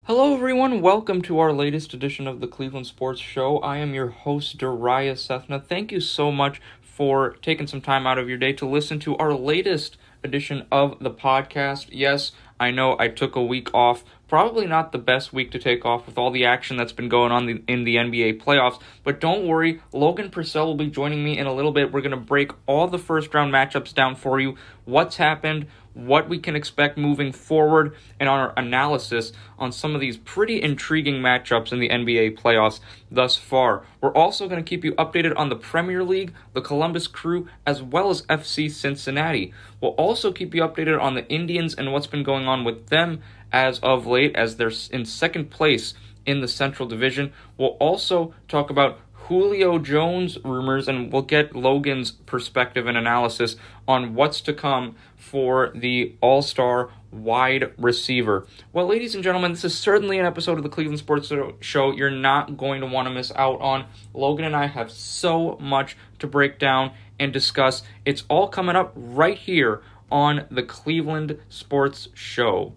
Hello everyone, welcome to our latest edition of the Cleveland Sports Show. I am your host, Darius Sethna. Thank you so much for taking some time out of your day to listen to our latest edition of the podcast. Yes, I know I took a week off. Probably not the best week to take off with all the action that's been going on in the NBA playoffs. But don't worry, Logan Purcell will be joining me in a little bit. We're going to break all the first round matchups down for you, what's happened, what we can expect moving forward, and our analysis on some of these pretty intriguing matchups in the NBA playoffs thus far. We're also going to keep you updated on the Premier League, the Columbus Crew, as well as FC Cincinnati. We'll also keep you updated on the Indians and what's been going on with them as of late, as they're in second place in the Central Division. We'll also talk about Julio Jones rumors, and we'll get Logan's perspective and analysis on what's to come for the All-Star wide receiver. Well, ladies and gentlemen, this is certainly an episode of the Cleveland Sports Show you're not going to want to miss out on. Logan and I have so much to break down and discuss. It's all coming up right here on the Cleveland Sports Show.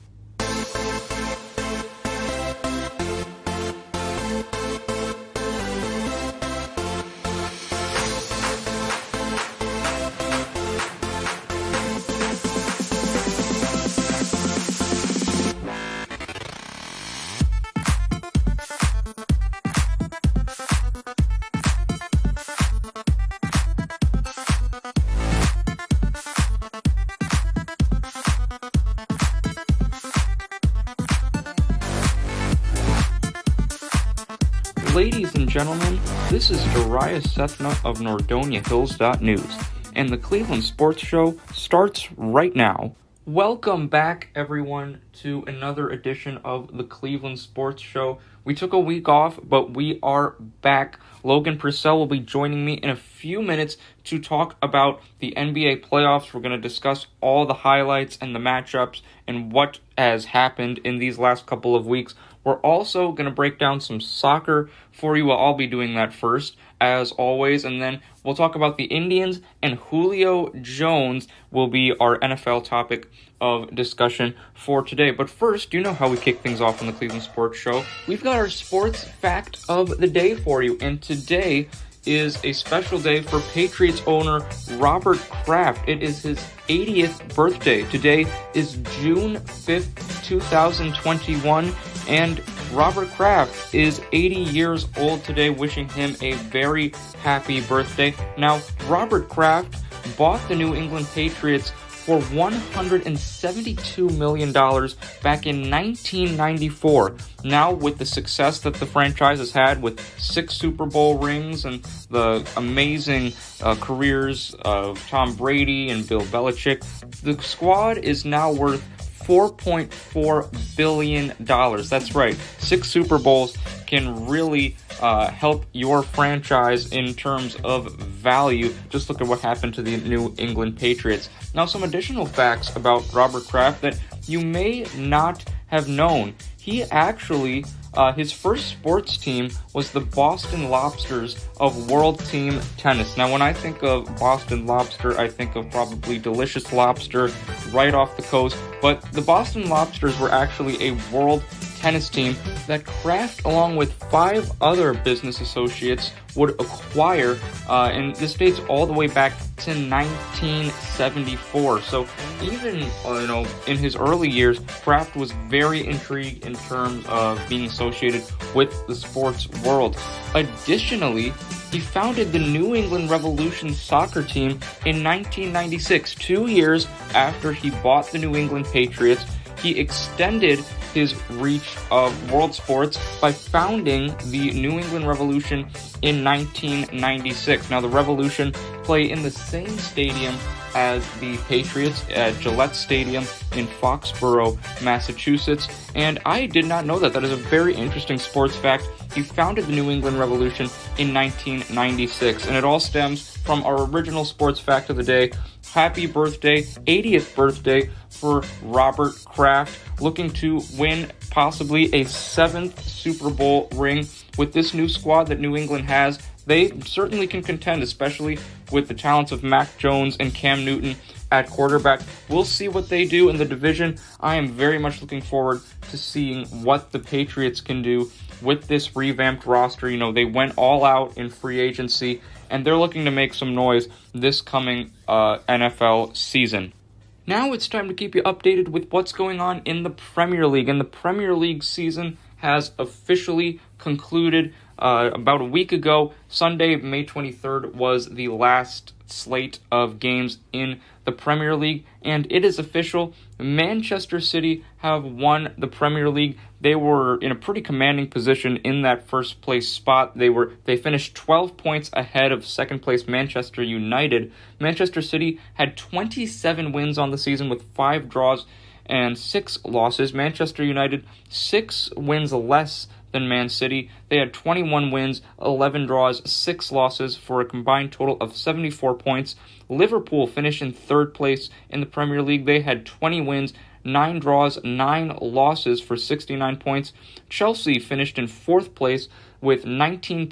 Ladies and gentlemen, this is Darius Sethna of NordoniaHills.news, and the Cleveland Sports Show starts right now. Welcome back, everyone, to another edition of the Cleveland Sports Show. We took a week off, but we are back. Logan Purcell will be joining me in a few minutes to talk about the NBA playoffs. We're going to discuss all the highlights and the matchups and what has happened in these last couple of weeks. We're also going to break down some soccer for you. Well, I'll be doing that first, as always, and then we'll talk about the Indians, and Julio Jones will be our NFL topic of discussion for today. But first, you know how we kick things off on the Cleveland Sports Show. We've got our sports fact of the day for you, and today is a special day for Patriots owner Robert Kraft. It is his 80th birthday. Today is June 5th, 2021, and Robert Kraft is 80 years old today, wishing him a very happy birthday. Now, Robert Kraft bought the New England Patriots for $172 million back in 1994. Now, with the success that the franchise has had with 6 Super Bowl rings and the amazing careers of Tom Brady and Bill Belichick, the squad is now worth $4.4 billion. That's right. 6 Super Bowls can really help your franchise in terms of value. Just look at what happened to the New England Patriots. Now, some additional facts about Robert Kraft that you may not have known. He actually, his first sports team was the Boston Lobsters of World Team Tennis. Now, when I think of Boston Lobster, I think of probably delicious lobster right off the coast. But the Boston Lobsters were actually a world tennis team that Kraft, along with 5 other business associates, would acquire, and this dates all the way back to 1974. So even in his early years, Kraft was very intrigued in terms of being associated with the sports world. Additionally, he founded the New England Revolution soccer team in 1996, 2 years after he bought the New England Patriots. He extended his reach of world sports by founding the New England Revolution in 1996. Now, the Revolution play in the same stadium as the Patriots at Gillette Stadium in Foxborough, Massachusetts, and I did not know that. That is a very interesting sports fact. He founded the New England Revolution in 1996, and it all stems from our original sports fact of the day. Happy birthday, 80th birthday for Robert Kraft, looking to win possibly a 7th Super Bowl ring with this new squad that New England has. They certainly can contend, especially with the talents of Mac Jones and Cam Newton at quarterback. We'll see what they do in the division. I am very much looking forward to seeing what the Patriots can do with this revamped roster. You know, they went all out in free agency, and they're looking to make some noise this coming NFL season. Now it's time to keep you updated with what's going on in the Premier League. And the Premier League season has officially concluded about a week ago. Sunday, May 23rd, was the last slate of games in the Premier League, and it is official. Manchester City have won the Premier League. They were in a pretty commanding position in that first place spot. They finished 12 points ahead of second place Manchester United. Manchester City had 27 wins on the season with 5 draws and 6 losses. Manchester United 6 wins less than Man City. They had 21 wins, 11 draws, 6 losses for a combined total of 74 points. Liverpool finished in third place in the Premier League. They had 20 wins, 9 draws, 9 losses for 69 points. Chelsea finished in fourth place with 19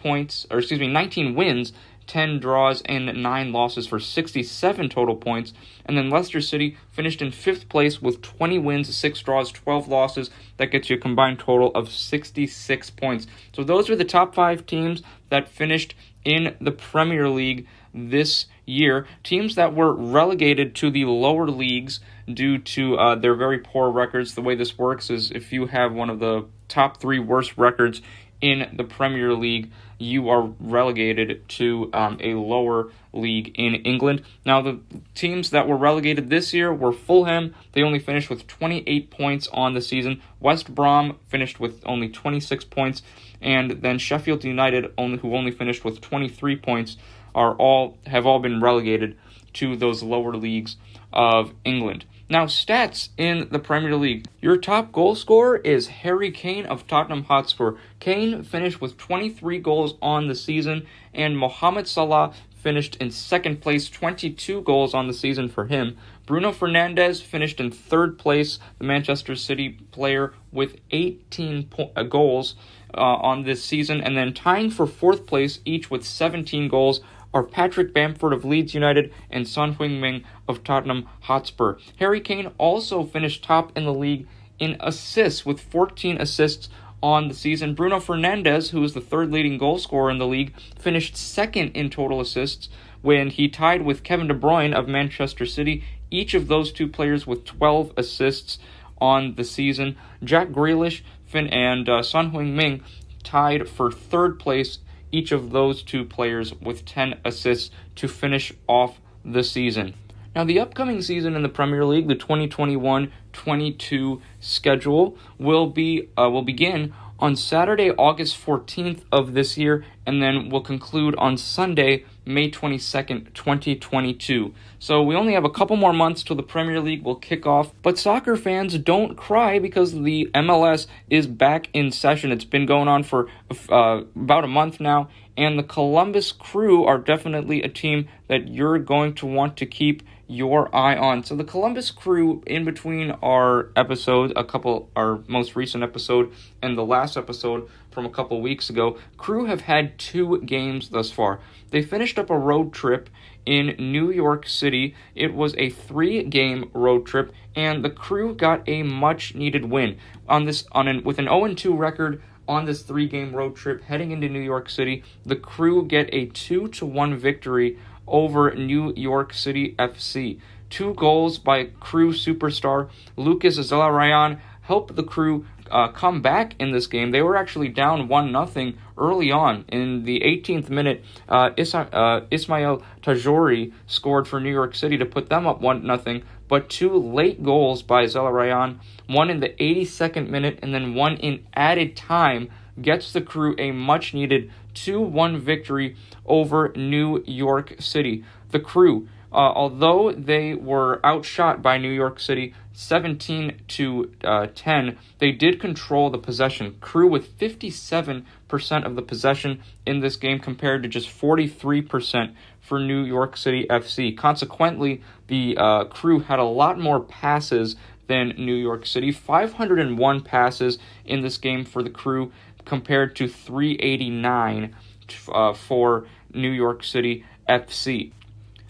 wins, 10 draws, and 9 losses for 67 total points. And then Leicester City finished in 5th place with 20 wins, 6 draws, 12 losses. That gets you a combined total of 66 points. So those are the top 5 teams that finished in the Premier League this year. Teams that were relegated to the lower leagues due to their very poor records. The way this works is if you have one of the top 3 worst records in the Premier League, you are relegated to a lower league in England. Now, the teams that were relegated this year were Fulham. They only finished with 28 points on the season. West Brom finished with only 26 points. And then Sheffield United, who only finished with 23 points, have all been relegated to those lower leagues of England. Now, stats in the Premier League. Your top goal scorer is Harry Kane of Tottenham Hotspur. Kane finished with 23 goals on the season, and Mohamed Salah finished in second place, 22 goals on the season for him. Bruno Fernandes finished in third place, the Manchester City player, with 18 goals on this season, and then tying for fourth place, each with 17 goals, are Patrick Bamford of Leeds United and Son Heung-min of Tottenham Hotspur. Harry Kane also finished top in the league in assists with 14 assists on the season. Bruno Fernandes, who is the third leading goal scorer in the league, finished second in total assists when he tied with Kevin De Bruyne of Manchester City, each of those two players with 12 assists on the season. Jack Grealish and Son Heung-min tied for third place, each of those two players with 10 assists to finish off the season. Now, the upcoming season in the Premier League, the 2021-22 schedule, will begin on Saturday, August 14th of this year, and then will conclude on Sunday, May 22nd, 2022. So we only have a couple more months till the Premier League will kick off, but soccer fans, don't cry because the MLS is back in session. It's been going on for about a month now, and the Columbus Crew are definitely a team that you're going to want to keep your eye on. So the Columbus Crew, in between our episodes, our most recent episode and the last episode from a couple weeks ago, Crew have had 2 games thus far. They finished up a road trip in New York City. It was a 3-game road trip, and the Crew got a much-needed win with an 0-2 record. On this 3-game road trip heading into New York City, the Crew get a 2-1 victory over New York City FC. 2 goals by Crew superstar Lucas Zelarayan helped the Crew come back in this game. They were actually down 1-0 early on. In the 18th minute, Ismail Tajori scored for New York City to put them up 1-0, but 2 late goals by Zelarayan, one in the 82nd minute and then one in added time, gets the Crew a much-needed 2-1 victory over New York City. The Crew, although they were outshot by New York City 17-10, they did control the possession. Crew with 57% of the possession in this game compared to just 43% for New York City FC. Consequently, the Crew had a lot more passes than New York City. 501 passes in this game for the Crew compared to 389 for New York City FC.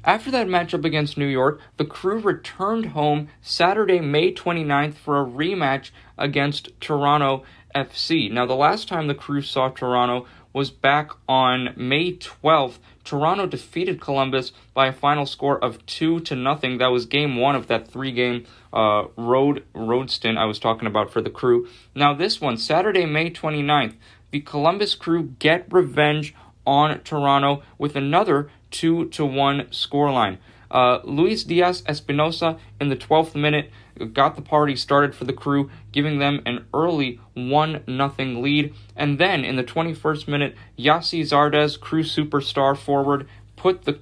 After that matchup against New York, the Crew returned home Saturday, May 29th for a rematch against Toronto FC. Now, the last time the Crew saw Toronto was back on May 12th. Toronto defeated Columbus by a final score of 2-0. That was game one of that three-game road stint I was talking about for the Crew. Now, this one, Saturday, May 29th, the Columbus Crew get revenge on Toronto with another 2-1 scoreline. Luis Diaz Espinosa in the 12th minute got the party started for the Crew, giving them an early 1-0 lead. And then in the 21st minute, Yassi Zardes, Crew superstar forward, put the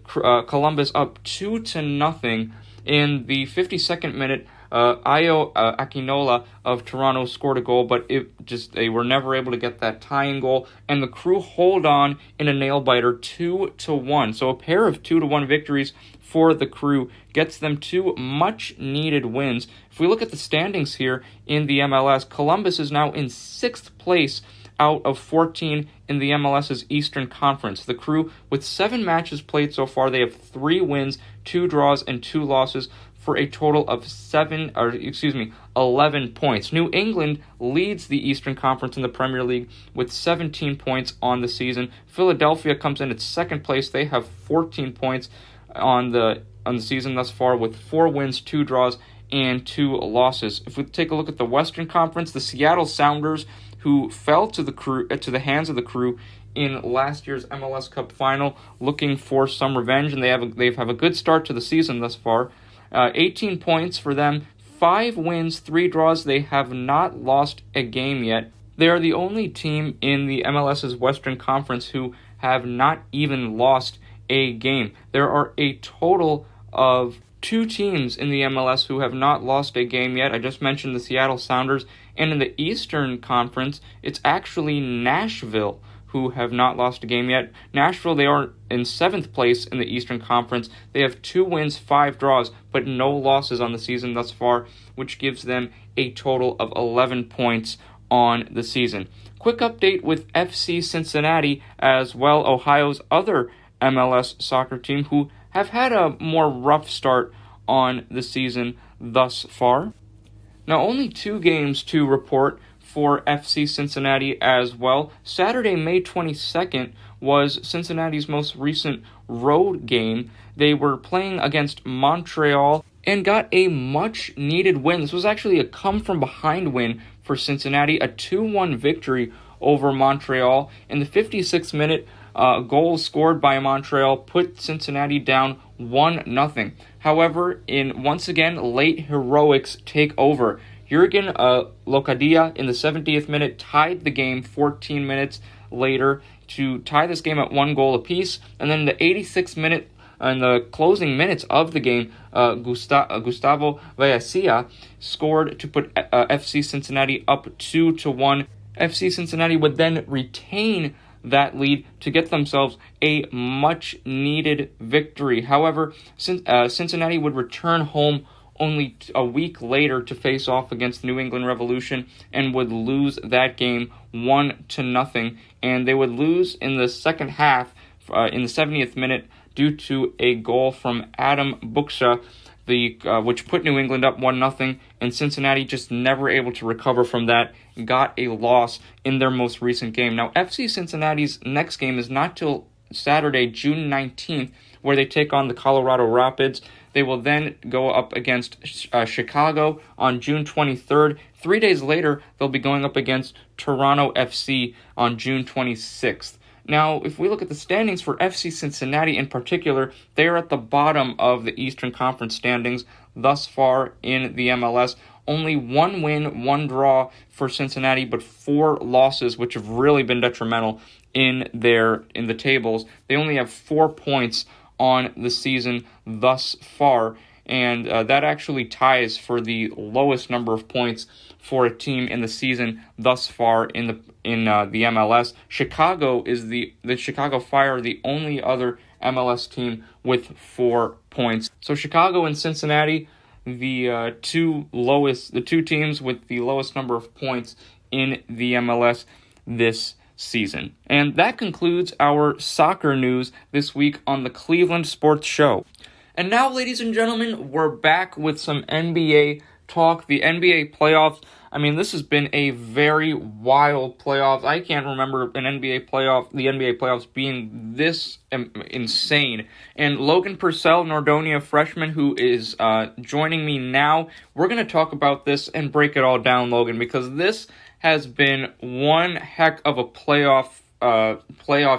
Columbus up 2-0. In the 52nd minute, Ayo Akinola of Toronto scored a goal, but they were never able to get that tying goal, and the Crew hold on in a nail-biter 2-1. So a pair of 2-1 victories for the Crew gets them two much-needed wins. If we look at the standings here in the MLS, Columbus is now in 6th place out of 14 in the MLS's Eastern Conference. The Crew, with 7 matches played so far, they have 3 wins, 2 draws, and 2 losses for a total of 11 points. New England leads the Eastern Conference in the Premier League with 17 points on the season. Philadelphia comes in at 2nd place. They have 14 points on the season thus far with 4 wins, 2 draws, and 2 losses. If we take a look at the Western Conference, the Seattle Sounders, who fell to the hands of the Crew in last year's MLS Cup final, looking for some revenge, and they have a good start to the season thus far. 18 points for them, 5 wins, 3 draws. They have not lost a game yet. They are the only team in the MLS's Western Conference who have not even lost a game. There are a total of 2 teams in the MLS who have not lost a game yet. I just mentioned the Seattle Sounders. And in the Eastern Conference, it's actually Nashville who have not lost a game yet. Nashville, they are in 7th place in the Eastern Conference. They have 2 wins, 5 draws, but no losses on the season thus far, which gives them a total of 11 points on the season. Quick update with FC Cincinnati as well, Ohio's other MLS soccer team, who have had a more rough start on the season thus far. Now, only 2 games to report for FC Cincinnati as well. Saturday, May 22nd, was Cincinnati's most recent road game. They were playing against Montreal and got a much-needed win. This was actually a come-from-behind win for Cincinnati, a 2-1 victory over Montreal. In the 56th minute, goal scored by Montreal put Cincinnati down 1-0. However, once again, late heroics take over. Jurgen Locadia in the 70th minute tied the game 14 minutes later to tie this game at 1 goal apiece. And then in the 86th minute, in the closing minutes of the game, Gustavo Vallecilla scored to put FC Cincinnati up 2-1. FC Cincinnati would then retain that lead to get themselves a much-needed victory. However, Cincinnati would return home only a week later to face off against New England Revolution and would lose that game 1-0. And they would lose in the second half in the 70th minute due to a goal from Adam Buksha, which put New England up 1-0, and Cincinnati just never able to recover from that, got a loss in their most recent game. Now, FC Cincinnati's next game is not till Saturday, June 19th, where they take on the Colorado Rapids. They will then go up against Chicago on June 23rd. 3 days later, they'll be going up against Toronto FC on June 26th. Now, if we look at the standings for FC Cincinnati in particular, they are at the bottom of the Eastern Conference standings thus far in the MLS. Only 1 win, 1 draw for Cincinnati, but 4 losses, which have really been detrimental in the tables. They only have 4 points on the season thus far, and that actually ties for the lowest number of points for a team in the season thus far in the MLS. Chicago is the Chicago Fire, the only other MLS team with 4 points. So Chicago and Cincinnati, the two teams with the lowest number of points in the MLS this season. And that concludes our soccer news this week on the Cleveland Sports Show. And now, ladies and gentlemen, we're back with some NBA talk, the NBA playoffs. I mean, this has been a very wild playoffs. I can't remember the NBA playoffs being this insane. And Logan Purcell, Nordonia freshman, who is joining me now, we're going to talk about this and break it all down, Logan, because this has been one heck of a playoff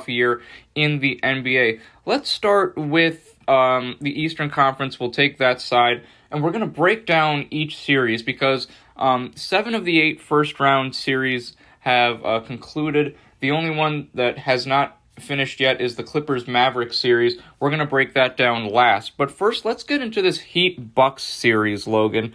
year in the NBA. Let's start with the Eastern Conference. We'll take that side, and we're going to break down each series because 7 of the 8 first-round series have concluded. The only one that has not finished yet is the Clippers-Mavericks series. We're going to break that down last. But first, let's get into this Heat-Bucks series, Logan.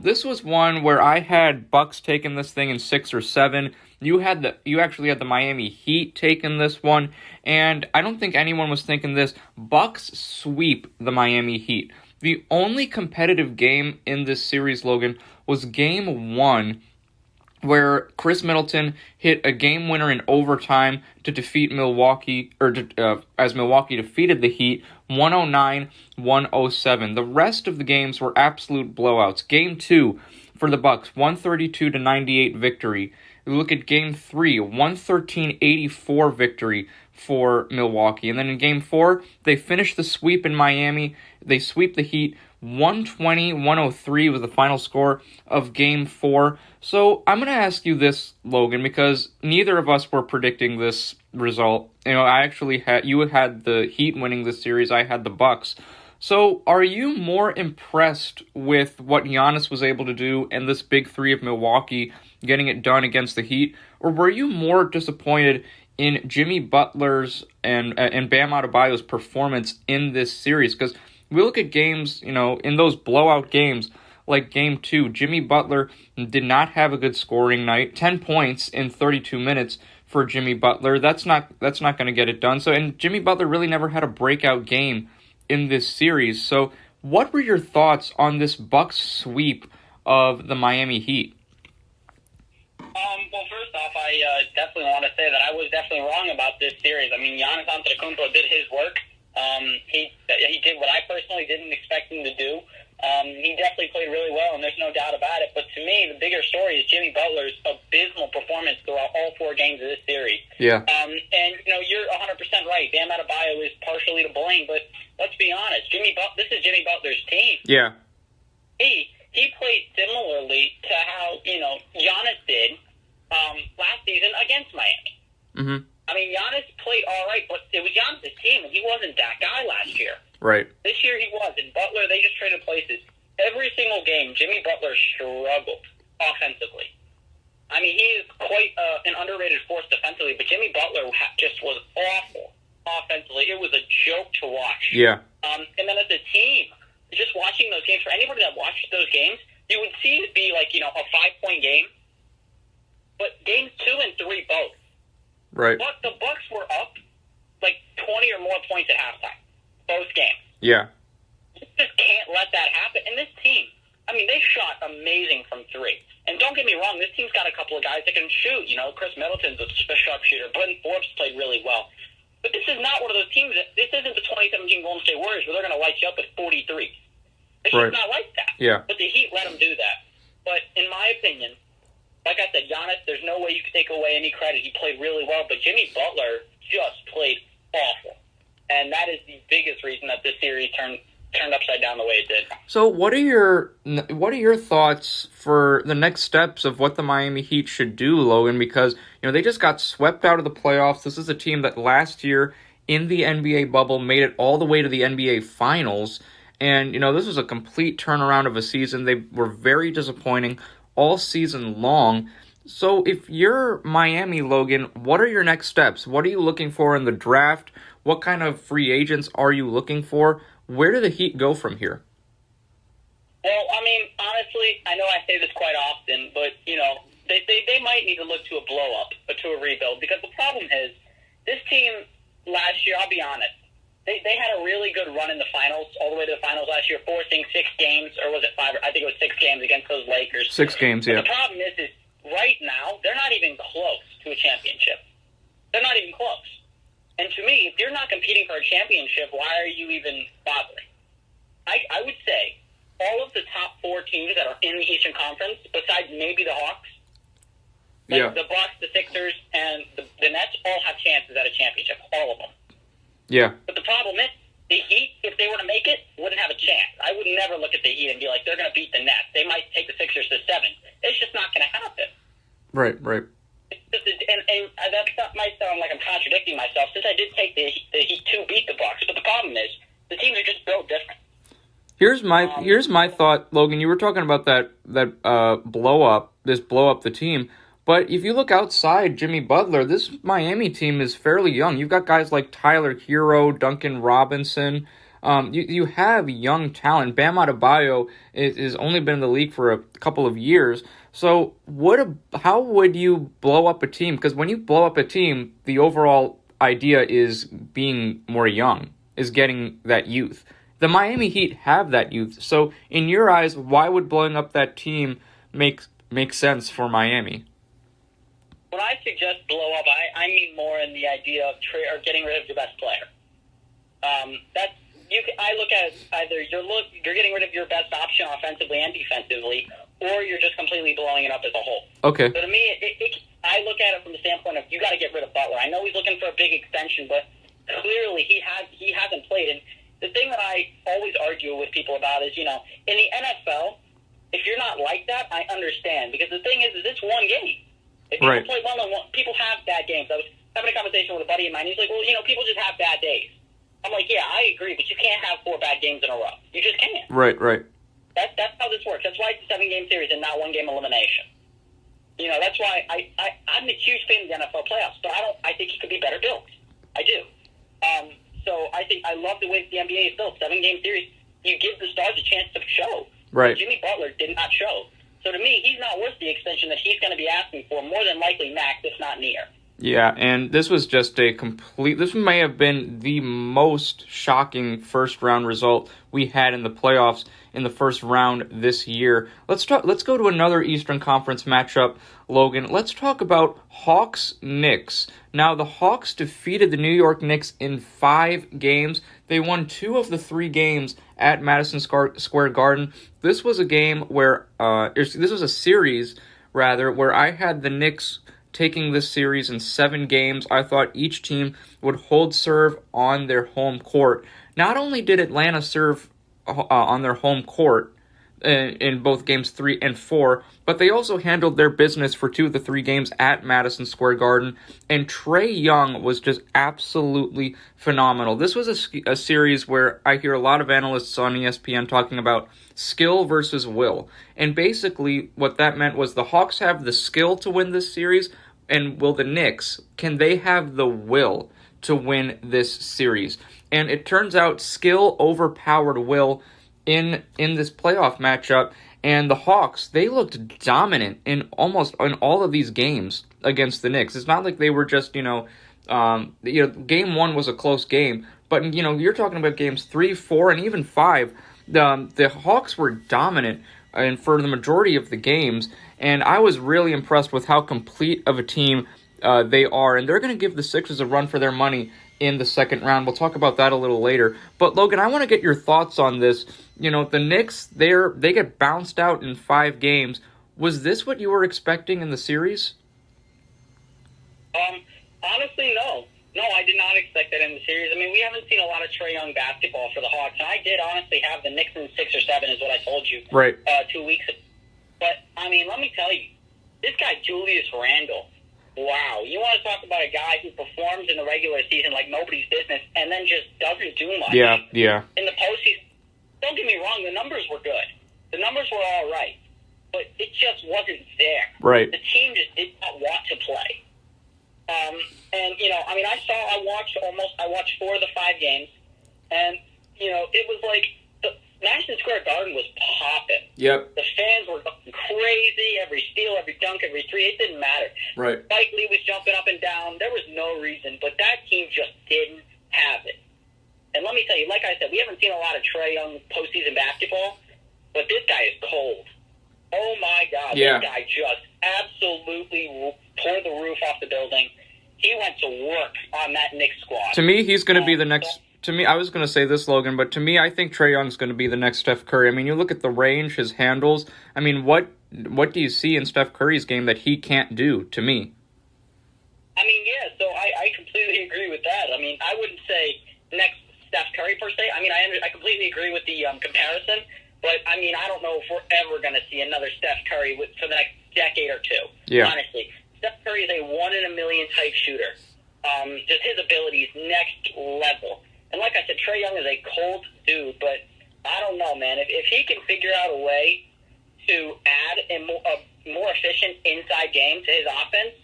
This was one where I had Bucks taking this thing in 6 or 7. You actually had the Miami Heat taking this one, and I don't think anyone was thinking this. Bucks sweep the Miami Heat. The only competitive game in this series, Logan, was Game 1, where Chris Middleton hit a game winner in overtime to defeat Milwaukee, as Milwaukee defeated the Heat 109-107. The rest of the games were absolute blowouts. Game 2 for the Bucks, 132-98 victory. We look at Game 3, 113-84 victory for Milwaukee. And then in Game 4, they finished the sweep in Miami. They sweep the Heat. 120-103 was the final score of Game 4. So I'm going to ask you this, Logan, because neither of us were predicting this result. You had the Heat winning this series. I had the Bucks. So are you more impressed with what Giannis was able to do and this big three of Milwaukee getting it done against the Heat? Or were you more disappointed in Jimmy Butler's and Bam Adebayo's performance in this series? Because we look at games, in those blowout games, like Game 2, Jimmy Butler did not have a good scoring night. 10 points in 32 minutes for Jimmy Butler. That's not going to get it done. And Jimmy Butler really never had a breakout game in this series. So what were your thoughts on this Bucks sweep of the Miami Heat? Well, first off, I definitely want to say that I was definitely wrong about this series. I mean, Giannis Antetokounmpo did his work. He did what I personally didn't expect him to do. He definitely played really well, and there's no doubt about it. But to me, the bigger story is Jimmy Butler's abysmal performance throughout all 4 games of this series. Yeah. And you're 100% right. Bam Adebayo is partially to blame, but let's be honest. This is Jimmy Butler's team. Yeah. He played similarly to how Giannis did last season against Miami. Mm-hmm. I mean, Giannis played all right, but it was Giannis' team, and he wasn't that guy last year. Right. This year he was. And Butler, they just traded places. Every single game, Jimmy Butler struggled offensively. I mean, he is quite an underrated force defensively, but Jimmy Butler just was awful offensively. It was a joke to watch. Yeah. And then as a team, just watching those games, for anybody that watched those games, you would see it be like, a 5-point game. But games 2 and 3 both. Right. But the Bucks were up like 20 or more points at halftime. Both games. Yeah. You just can't let that happen. And this team, I mean, they shot amazing from 3. And don't get me wrong, this team's got a couple of guys that can shoot. Chris Middleton's a sharpshooter. Brent Forbes played really well. But this is not one of those teams this isn't the 2017 Golden State Warriors where they're going to light you up at 43. It's just not like that. Yeah. But the Heat let them do that. But in my opinion, like I said, Giannis, there's no way you can take away any credit. He played really well, but Jimmy Butler just played awful. And that is the biggest reason that this series turned upside down the way it did. So what are your thoughts for the next steps of what the Miami Heat should do, Logan? Because, they just got swept out of the playoffs. This is a team that last year in the NBA bubble made it all the way to the NBA Finals. And, this was a complete turnaround of a season. They were very disappointing all season long. So if you're Miami, Logan, what are your next steps? What are you looking for in the draft? What kind of free agents are you looking for? Where do the Heat go from here? Well, I mean, honestly, I know I say this quite often, but, they might need to look to a blow-up or to a rebuild, because the problem is this team last year, I'll be honest, they had a really good run in the finals, all the way to the finals last year, forcing 6 games, or was it 5? I think it was 6 games against those Lakers. 6 games, yeah. But the problem is right now, they're not even close to a championship. even close. And to me, if you're not competing for a championship, why are you even bothering? I would say all of the top 4 teams that are in the Eastern Conference, besides maybe the Hawks, like the Bucks, the Sixers, and the Nets, all have chances at a championship. All of them. Yeah. But the problem is, the Heat, if they were to make it, wouldn't have a chance. I would never look at the Heat and be like, they're going to beat the Nets. They might take the Sixers to 7. It's just not going to happen. Right. It's just, and that might sound like I'm contradicting myself, since I did take the Heat to beat the Bucks. But the problem is, the teams are just built different. Here's my thought, Logan. You were talking about that blow up the team. But if you look outside Jimmy Butler, this Miami team is fairly young. You've got guys like Tyler Hero, Duncan Robinson. You have young talent. Bam Adebayo is only been in the league for a couple of years. So how would you blow up a team? Because when you blow up a team, the overall idea is being more young, is getting that youth. The Miami Heat have that youth. So in your eyes, why would blowing up that team make sense for Miami? When I suggest blow up, I mean more in the idea of getting rid of your best player. I look at it either you're getting rid of your best option offensively and defensively, or you're just completely blowing it up as a whole. Okay. So to me, I look at it from the standpoint of you got to get rid of Butler. I know he's looking for a big extension, but clearly he hasn't played. And the thing that I always argue with people about is, in the NFL, if you're not like that, I understand, because the thing is it's one game. If people play one-on-one, people have bad games. I was having a conversation with a buddy of mine. He's like, well, people just have bad days. I'm like, yeah, I agree, but you can't have 4 bad games in a row. You just can't. Right. That's how this works. That's why it's a 7-game series and not 1-game elimination. That's why I'm a huge fan of the NFL playoffs, but I think it could be better built. I do. So I love the way the NBA is built. 7-game series, you give the stars a chance to show. Right. Jimmy Butler did not show. So to me, he's not worth the extension that he's going to be asking for, more than likely max, if not near. Yeah, and this was just this may have been the most shocking first-round result we had in the playoffs in the first round this year. Let's go to another Eastern Conference matchup, Logan. Let's talk about Hawks-Knicks. Now, the Hawks defeated the New York Knicks in 5 games. They won 2 of the 3 games at Madison Square Garden. This was a game where this was a series, rather, where I had the Knicks taking this series in 7 games. I thought each team would hold serve on their home court. Not only did Atlanta serve on their home court in both games 3 and 4, but they also handled their business for 2 of the 3 games at Madison Square Garden, and Trae Young was just absolutely phenomenal. This was a series where I hear a lot of analysts on ESPN talking about skill versus will, and basically what that meant was the Hawks have the skill to win this series, and will the Knicks, can they have the will to win this series? And it turns out skill overpowered will in this playoff matchup, and the Hawks, they looked dominant in all of these games against the Knicks. It's not like they were just, game 1 was a close game, but, you're talking about games 3, 4, and even 5. The Hawks were dominant and for the majority of the games, and I was really impressed with how complete of a team they are, and they're going to give the Sixers a run for their money in the second round. We'll talk about that a little later. But Logan, I want to get your thoughts on this. The Knicks, they get bounced out in 5 games. Was this what you were expecting in the series? Honestly, no. No, I did not expect that in the series. I mean, we haven't seen a lot of Trae Young basketball for the Hawks, and I did honestly have the Knicks in 6 or 7 is what I told you 2 weeks ago. But, I mean, let me tell you, this guy Julius Randle, wow. You want to talk about a guy who performs in the regular season like nobody's business and then just doesn't do much. Yeah. In the postseason, don't get me wrong, the numbers were good. The numbers were all right. But it just wasn't there. Right. The team just did not want to play. And, I watched 4 of the 5 games. And, it was like the Madison Square Garden was popping. Yep. The fans were going crazy. Every steal, every dunk, every 3, it didn't matter. Right. Spike Lee was jumping up and down. There was no reason, but that team just didn't have it. And let me tell you, like I said, we haven't seen a lot of Trae Young postseason basketball, but this guy is cold. Oh, my God. Yeah. This guy just absolutely tore the roof off the building. he went to work on that Knicks squad. To me, he's going to be the next. To me, I was going to say this, Logan, but to me, I think Trae Young's going to be the next Steph Curry. I mean, you look at the range, his handles. I mean, what do you see in Steph Curry's game that he can't do? To me. I mean, yeah. So I completely agree with that. I mean, I wouldn't say next Steph Curry per se. I mean, I completely agree with the comparison. But, I mean, I don't know if we're ever going to see another Steph Curry for the next decade or two. Yeah. Honestly. Steph Curry is a one-in-a-million type shooter. Just his ability is next level. And like I said, Trae Young is a cold dude, but I don't know, man. If he can figure out a way to add a more efficient inside game to his offense,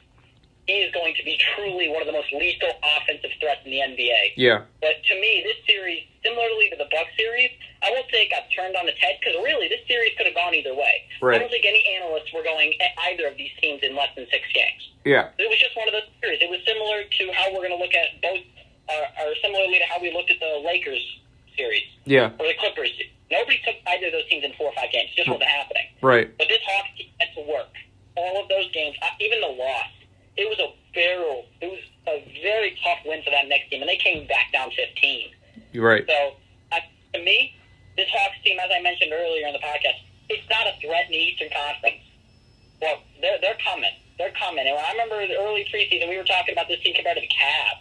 he is going to be truly one of the most lethal offensive threats in the NBA. Yeah. But to me, this series, similarly to the Bucks series, I won't say it got turned on its head, because really, this series could have gone either way. Right. I don't think any analysts were going at either of these teams in less than 6 games. Yeah. It was just one of those series. It was similar to how we're going to look at both, or similarly to how we looked at the Lakers series. Yeah. Or the Clippers. Nobody took either of those teams in 4 or 5 games. It just wasn't happening. Right. But this Hawks team had to work. All of those games, even the loss, it was a very tough win for that next team, and they came back down 15. You're right. So, to me, this Hawks team, as I mentioned earlier in the podcast, it's not a threat in the Eastern Conference. Well, they're coming. They're coming. And I remember the early preseason, we were talking about this team compared to the Cavs.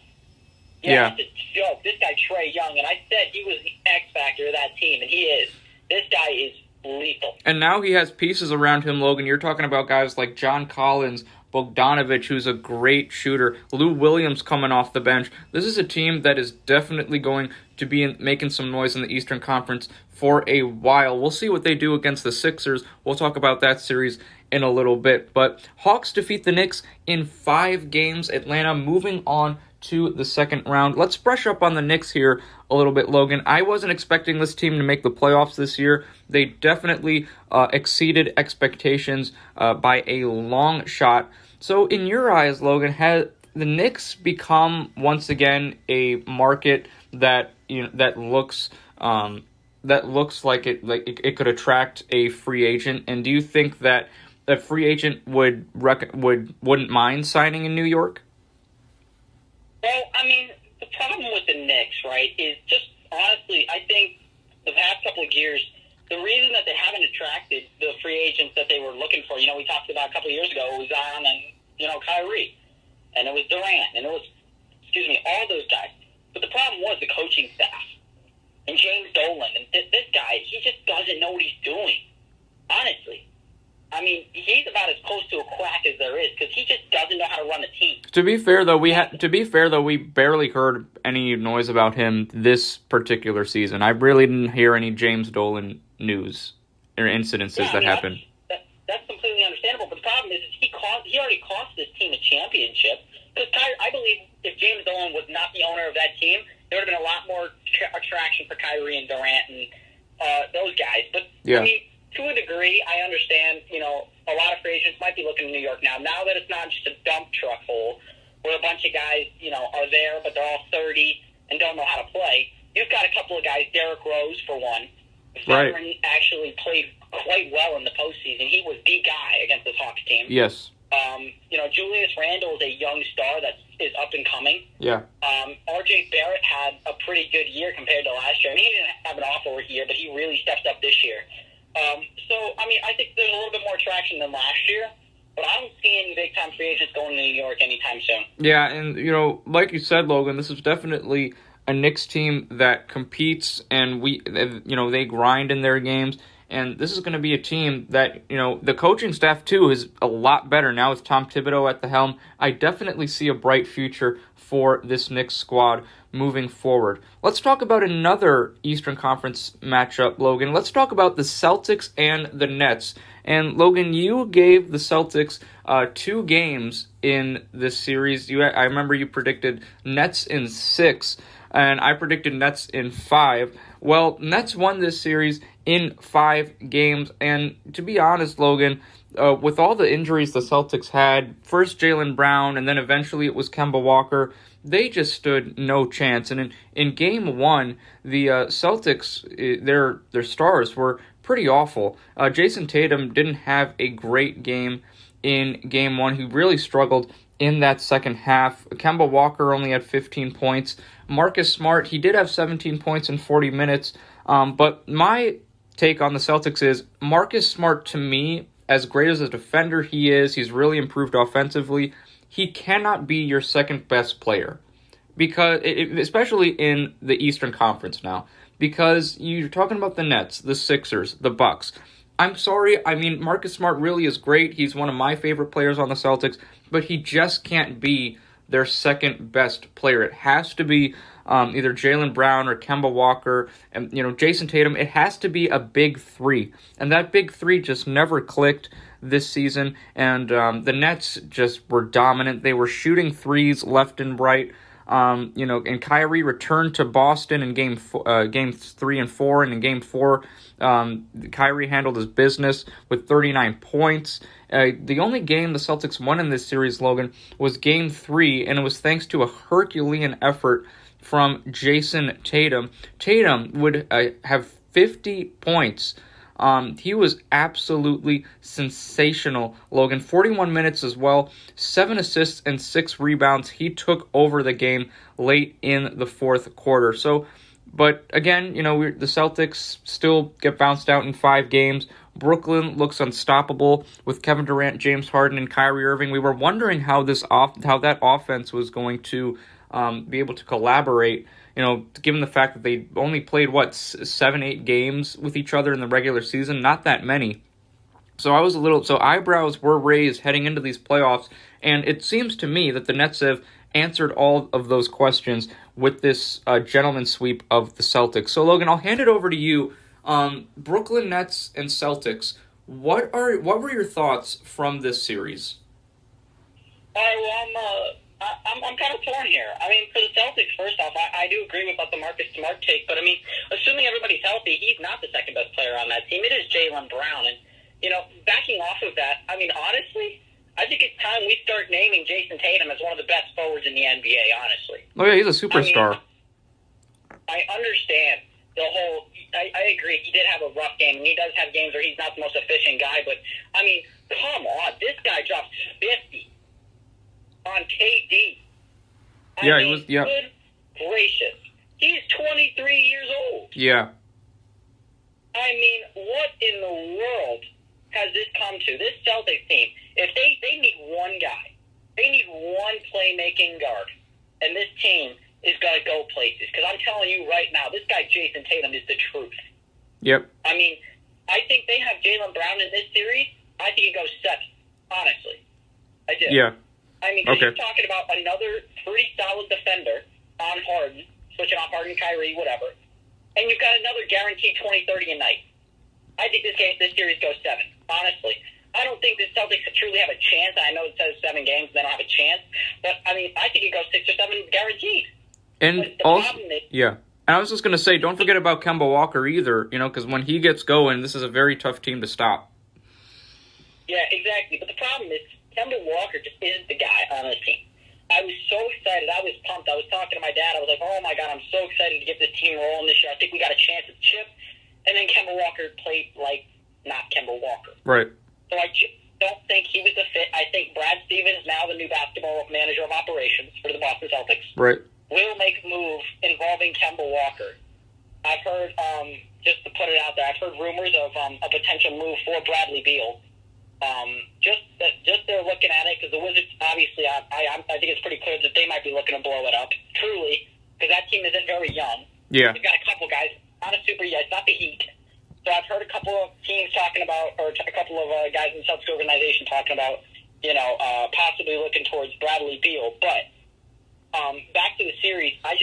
Yeah. It's a joke. This guy, Trae Young, and I said he was the X factor of that team, and he is. This guy is lethal. And now he has pieces around him, Logan. You're talking about guys like John Collins, Bogdanovich, who's a great shooter, Lou Williams coming off the bench. This is a team that is definitely going to be making some noise in the Eastern Conference for a while. We'll see what they do against the Sixers. We'll talk about that series in a little bit. But Hawks defeat the Knicks in 5 games. Atlanta moving on to the second round. Let's brush up on the Knicks here a little bit, Logan. I wasn't expecting this team to make the playoffs this year. They definitely exceeded expectations by a long shot. So in your eyes, Logan, has the Knicks become once again a market that that looks like it could attract a free agent? And do you think that a free agent wouldn't mind signing in New York? Well, I mean, the problem with the Knicks, right, is just honestly, I think the past couple of years, the reason that they haven't attracted the free agents that they were looking for, we talked about a couple of years ago, it was Zion and, Kyrie, and it was Durant, and it was, all those guys. But the problem was the coaching staff, and James Dolan, and this guy, he just doesn't know what he's doing, honestly. I mean, he's about as close to a quack as there is, because he just doesn't know how to run a team. To be fair though, we barely heard any noise about him this particular season. I really didn't hear any James Dolan news or incidences that happened. That's completely understandable. But the problem is he already cost this team a championship. Because I believe if James Dolan was not the owner of that team, there would have been a lot more attraction for Kyrie and Durant and those guys. But yeah. I mean, to a degree, I understand, a lot of free agents might be looking to New York now. Now that it's not just a dump truck hole where a bunch of guys, are there, but they're all 30 and don't know how to play. You've got a couple of guys, Derrick Rose, for one. Right. Veteran actually played quite well in the postseason. He was the guy against this Hawks team. Yes. Julius Randle is a young star that is up and coming. Yeah. RJ Barrett had a pretty good year compared to last year. I mean, he didn't have an awful year, but he really stepped up this year. I think there's a little bit more traction than last year, but I don't see any big-time free agents going to New York anytime soon. Yeah, and, like you said, Logan, this is definitely a Knicks team that competes, and they grind in their games, and this is going to be a team that, the coaching staff, too, is a lot better now with Tom Thibodeau at the helm. I definitely see a bright future for this Knicks squad moving forward. Let's talk about another Eastern Conference matchup, Logan. Let's talk about the Celtics and the Nets. And, Logan, you gave the Celtics 2 games in this series. I remember you predicted Nets in 6, and I predicted Nets in 5. Well, Nets won this series in 5 games, and to be honest, Logan, with all the injuries the Celtics had, first Jaylen Brown, and then eventually it was Kemba Walker, they just stood no chance. And in Game 1, the Celtics, their stars were pretty awful. Jason Tatum didn't have a great game in Game 1. He really struggled in that second half. Kemba Walker only had 15 points. Marcus Smart, he did have 17 points in 40 minutes. But my take on the Celtics is Marcus Smart, to me, as great as a defender he is, he's really improved offensively. He cannot be your second best player, because especially in the Eastern Conference now, because you're talking about the Nets, the Sixers, the Bucks. I'm sorry, I mean, Marcus Smart really is great. He's one of my favorite players on the Celtics, but he just can't be their second best player. It has to be either Jaylen Brown or Kemba Walker and Jason Tatum. It has to be a big three, and that big three just never clicked this season. And the Nets just were dominant. They were shooting threes left and right. And Kyrie returned to Boston in games 3 and 4, and in game 4, Kyrie handled his business with 39 points. The only game the Celtics won in this series, Logan, was game 3, and it was thanks to a Herculean effort from Jason Tatum. Tatum would have 50 points. He was absolutely sensational, Logan. 41 minutes as well, 7 assists and 6 rebounds. He took over the game late in the fourth quarter. But again, the Celtics still get bounced out in 5 games. Brooklyn looks unstoppable with Kevin Durant, James Harden, and Kyrie Irving. We were wondering how that offense was going to be able to collaborate, given the fact that they only played, 7-8 games with each other in the regular season, not that many. So eyebrows were raised heading into these playoffs, and it seems to me that the Nets have answered all of those questions with this gentleman sweep of the Celtics. So, Logan, I'll hand it over to you. Brooklyn Nets and Celtics, what were your thoughts from this series? I'm kind of torn here. I mean, for the Celtics, first off, I do agree with the Marcus Smart take, but I mean, assuming everybody's healthy, he's not the second best player on that team. It is Jaylen Brown, and backing off of that, I mean, honestly, I think it's time we start naming Jason Tatum as one of the best forwards in the NBA. Honestly, oh yeah, he's a superstar. I understand the whole. I agree. He did have a rough game, and he does have games where he's not the most efficient guy. But I mean, come on, this guy dropped 50 on KD. He was. Yeah. Good gracious, he's 23 years old. Yeah. I mean, what in the world has this come to? This Celtics team, if they need one guy, they need one playmaking guard, and this team is going to go places. Because I'm telling you right now, this guy Jason Tatum is the truth. Yep. I mean, I think they have Jaylen Brown in this series. I think it goes 7, honestly. I do. Yeah. I mean, you're talking about another pretty solid defender on Harden, switching off Harden, Kyrie, whatever. And you've got another guaranteed 20, 30 a night. I think this series goes 7, honestly. I don't think the Celtics truly have a chance. I know it says 7 games, they don't have a chance. But, I mean, I think it goes 6 or 7 guaranteed. And also, yeah. And I was just going to say, don't forget about Kemba Walker either, because when he gets going, this is a very tough team to stop. Yeah, exactly. But the problem is, Kemba Walker just isn't the guy on this team. I was so excited. I was pumped. I was talking to my dad. I was like, oh, my God, I'm so excited to get this team rolling this year. I think we got a chance at the chip. And then Kemba Walker played like not Kemba Walker. Right. So I just don't think he was a fit. I think Brad Stevens, now the new basketball manager of operations for the Boston Celtics, right, will make a move involving Kemba Walker. I've heard, just to put it out there, I've heard rumors of a potential move for Bradley Beal. Just they're looking at it because the Wizards, obviously, I think it's pretty clear that they might be looking to blow it up, truly, because that team isn't very young. Yeah. They've got a couple guys, not a super young, it's not the Heat. So I've heard a couple of teams talking about, or a couple of guys in the Celtics organization talking about, possibly looking towards Bradley Beal. But back to the series, I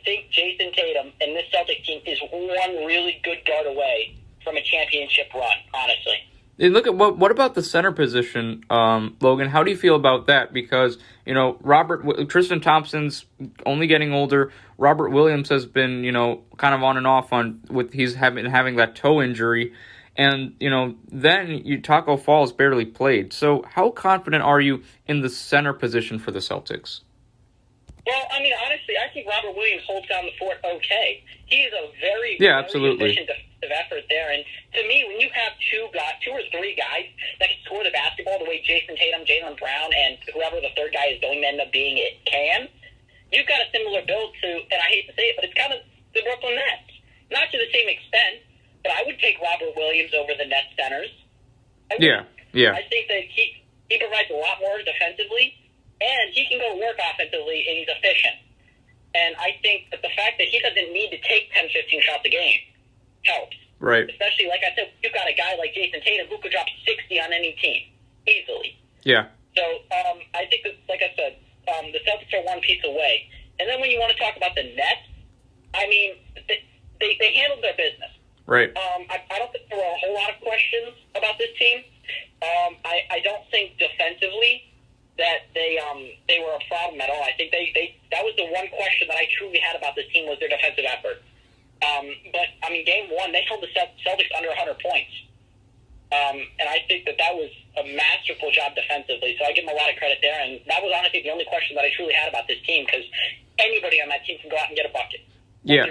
think Jason Tatum and this Celtics team is one really good guard away from a championship run, honestly. And look at what about the center position, Logan? How do you feel about that? Because Tristan Thompson's only getting older. Robert Williams has been kind of on and off he's having that toe injury, and then Taco Fall's barely played. So how confident are you in the center position for the Celtics? Well, I mean, honestly, I think Robert Williams holds down the fort okay. He is a very, absolutely. efficient defensive effort there. And to me, when you have two or three guys that can score the basketball the way Jason Tatum, Jaylen Brown, and whoever the third guy is going to end up being can, you've got a similar build to, and I hate to say it, but it's kind of the Brooklyn Nets. Not to the same extent, but I would take Robert Williams over the Nets centers. I think that he provides a lot more defensively, and he can go to work offensively, and he's efficient. And I think that the fact that he doesn't need to take 10, 15 shots a game helps. Right. Especially, like I said, you've got a guy like Jason Tatum who could drop 60 on any team easily. Yeah. So I think that, like I said, the Celtics are one piece away. And then when you want to talk about the Nets, I mean, they handled their business. Right. I don't think there were a whole lot of questions about this team. I don't think defensively that they were a problem at all. I think that was the one question that I truly had about this team was their defensive effort. But I mean, game one they held the Celtics under 100 points, and I think that was a masterful job defensively. So I give them a lot of credit there. And that was honestly the only question that I truly had about this team because anybody on that team can go out and get a bucket. Yeah.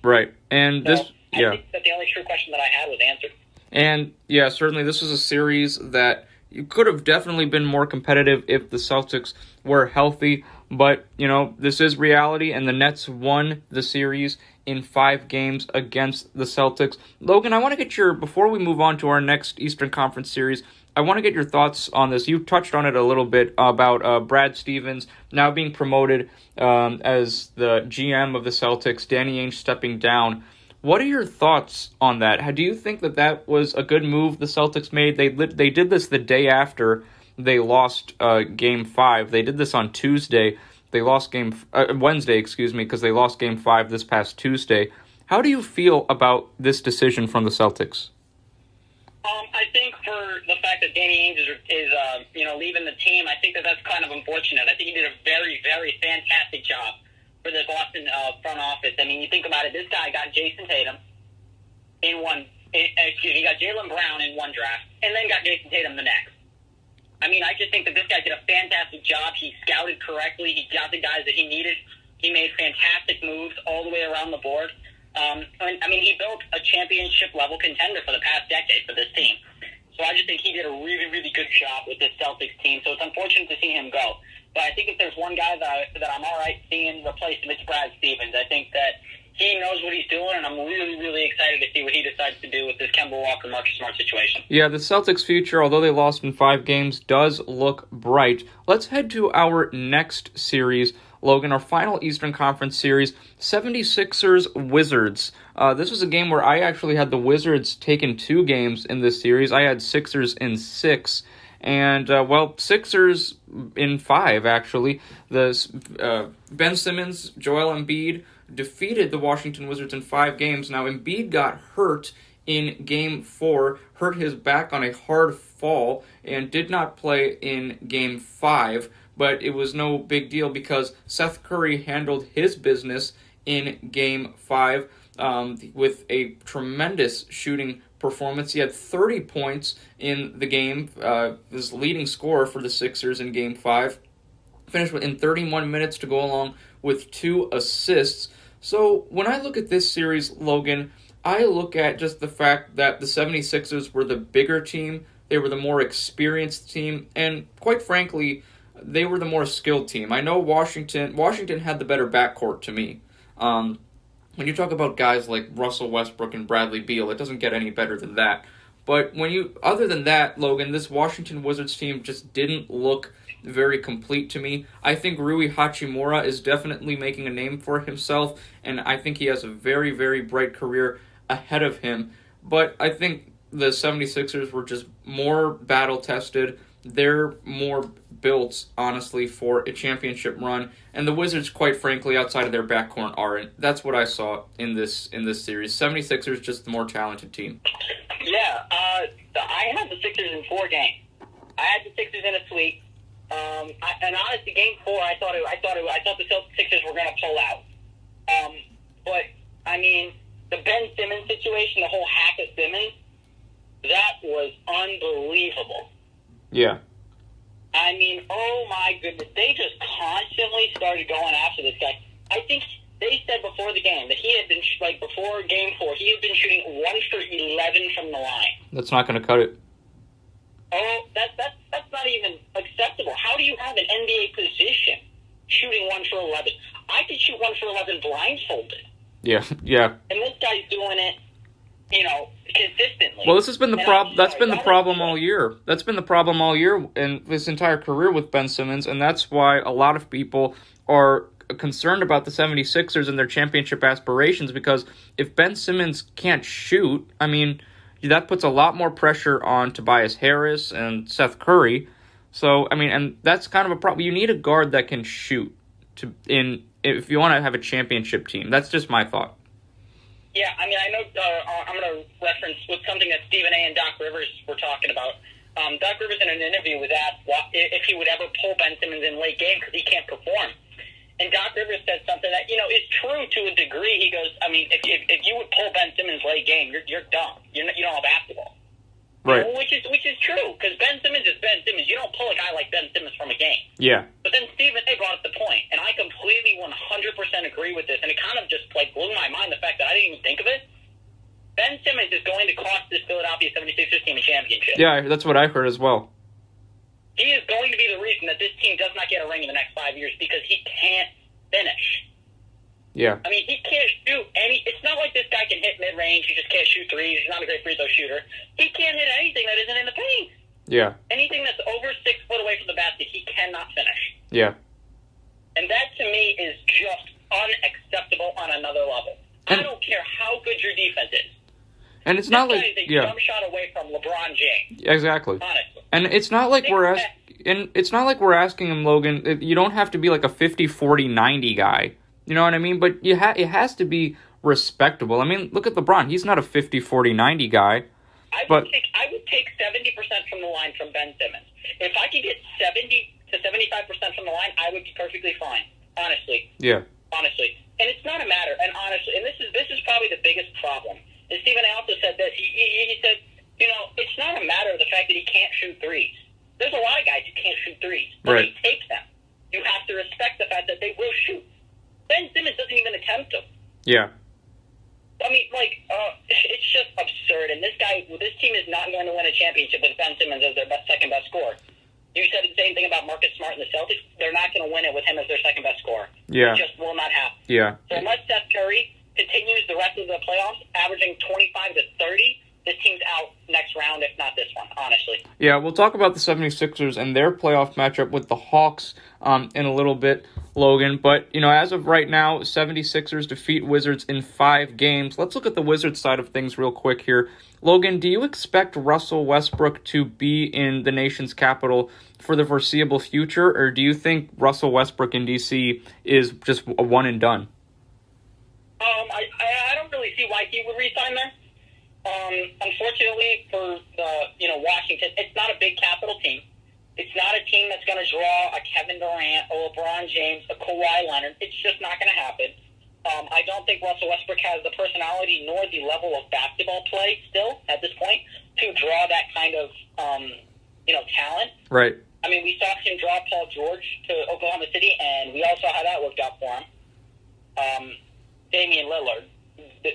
Right. And so I think that the only true question that I had was answered. And yeah, certainly this was a series that you could have definitely been more competitive if the Celtics were healthy. But, this is reality, and the Nets won the series in 5 games against the Celtics. Logan, I want to get before we move on to our next Eastern Conference series, I want to get your thoughts on this. You touched on it a little bit about Brad Stevens now being promoted as the GM of the Celtics, Danny Ainge stepping down. What are your thoughts on that? Do you think that was a good move the Celtics made? They did this the day after they lost Game 5. They did this on Tuesday. They lost Wednesday, because they lost Game 5 this past Tuesday. How do you feel about this decision from the Celtics? I think for the fact that Danny Ainge is leaving the team, I think that's kind of unfortunate. I think he did a very, very fantastic job for the Boston front office. I mean, you think about it, this guy got Jason Tatum he got Jaylen Brown in one draft, and then got Jason Tatum the next. I mean, I just think that this guy did a fantastic job. He scouted correctly. He got the guys that he needed. He made fantastic moves all the way around the board. He built a championship-level contender for the past decade for this team. So I just think he did a really, really good job with this Celtics team. So it's unfortunate to see him go. But I think if there's one guy that I'm all right seeing replace him, it's Brad Stevens. I think that he knows what he's doing, and I'm really, really excited to see what he decides to do with this Kemba Walker, Marcus Smart situation. Yeah, the Celtics' future, although they lost in 5 games, does look bright. Let's head to our next series, Logan, our final Eastern Conference series, 76ers-Wizards. This was a game where I actually had the Wizards taking 2 games in this series. I had Sixers in 6. And, Sixers in 5, actually. Ben Simmons, Joel Embiid defeated the Washington Wizards in 5 games. Now, Embiid got hurt in Game 4, hurt his back on a hard fall, and did not play in Game 5. But it was no big deal because Seth Curry handled his business in Game 5 with a tremendous shooting performance. He had 30 points in the game, his leading scorer for the Sixers in Game 5. Finished in 31 minutes to go along with 2 assists. So when I look at this series, Logan, I look at just the fact that the 76ers were the bigger team, they were the more experienced team, and quite frankly, they were the more skilled team. I know Washington had the better backcourt to me. When you talk about guys like Russell Westbrook and Bradley Beal, it doesn't get any better than that. But other than that, Logan, this Washington Wizards team just didn't look very complete to me. I think Rui Hachimura is definitely making a name for himself, and I think he has a very, very bright career ahead of him. But I think the 76ers were just more battle-tested. They're more built, honestly, for a championship run. And the Wizards, quite frankly, outside of their backcourt aren't. That's what I saw in this series. 76ers, just the more talented team. Yeah, I had the Sixers in 4 games. I had the Sixers in a sweep. And honestly, Game 4, I thought the Sixers were going to pull out. But I mean, the Ben Simmons situation, the whole hack of Simmons, that was unbelievable. Yeah. I mean, oh my goodness, they just constantly started going after this guy. I think they said before the game that he had been, before Game 4, he had been shooting 1 for 11 from the line. That's not going to cut it. Oh, that's not even acceptable. How do you have an NBA position shooting 1 for 11? I could shoot 1 for 11 blindfolded. Yeah. And this guy's doing it, consistently. Well, this has been the problem. That's been the problem all year. That's been the problem all year and this entire career with Ben Simmons, and that's why a lot of people are concerned about the 76ers and their championship aspirations, because if Ben Simmons can't shoot, I mean, that puts a lot more pressure on Tobias Harris and Seth Curry. So, I mean, and that's kind of a problem. You need a guard that can shoot if you want to have a championship team. That's just my thought. Yeah, I mean, I know I'm going to reference with something that Stephen A. and Doc Rivers were talking about. Doc Rivers in an interview was asked if he would ever pull Ben Simmons in late game because he can't perform. And Doc Rivers said something that, is true to a degree. He goes, I mean, if you would pull Ben Simmons late game, you're dumb. You don't have basketball. Right. Which is true, because Ben Simmons is Ben Simmons. You don't pull a guy like Ben Simmons from a game. Yeah. But then Stephen A. brought up the point, and I completely 100% agree with this, and it kind of just blew my mind, the fact that I didn't even think of it. Ben Simmons is going to cost this Philadelphia 76ers team a championship. Yeah, that's what I heard as well. He is going to be the reason that this team does not get a ring in the next 5 years, because he can't finish. Yeah. I mean, he can't shoot any. It's not like this guy can hit mid-range. He just can't shoot threes. He's not a great free throw shooter. He can't hit anything that isn't in the paint. Yeah. Anything that's over 6 foot away from the basket, he cannot finish. Yeah. And that, to me, is just unacceptable on another level. I don't care how good your defense is. And it's not like... This guy is a jump shot away from LeBron James. Exactly. Honestly. And it's not like we're asking him, Logan, you don't have to be like a 50, 40, 90 guy. You know what I mean? But it has to be respectable. I mean, look at LeBron. He's not a 50, 40, 90 guy. I would take 70% from the line from Ben Simmons. If I could get 70 to 75% from the line, I would be perfectly fine. Honestly. Yeah. Honestly. And it's not a matter. And honestly, and this is probably the biggest problem. And Stephen A. also said this. He said, it's not a matter of the fact that he can't shoot threes. There's a lot of guys who can't shoot threes, but right. he takes them. You have to respect the fact that they will shoot. Ben Simmons doesn't even attempt them. Yeah. I mean, it's just absurd. And this team is not going to win a championship with Ben Simmons as their second best scorer. You said the same thing about Marcus Smart and the Celtics. They're not going to win it with him as their second best scorer. Yeah. It just will not happen. Yeah. So unless Seth Curry continues the rest of the playoffs, averaging 25 to 30, this team's out next round, if not this one, honestly. Yeah, we'll talk about the 76ers and their playoff matchup with the Hawks in a little bit, Logan. But, as of right now, 76ers defeat Wizards in 5 games. Let's look at the Wizards side of things real quick here. Logan, do you expect Russell Westbrook to be in the nation's capital for the foreseeable future, or do you think Russell Westbrook in D.C. is just a one and done? I don't really see why he would re-sign there. Unfortunately for Washington, it's not a big capital team. It's not a team that's going to draw a Kevin Durant, a LeBron James, a Kawhi Leonard. It's just not going to happen. I don't think Russell Westbrook has the personality nor the level of basketball play still at this point to draw that kind of talent. Right. I mean, we saw him draw Paul George to Oklahoma City, and we all saw how that worked out for him. Damian Lillard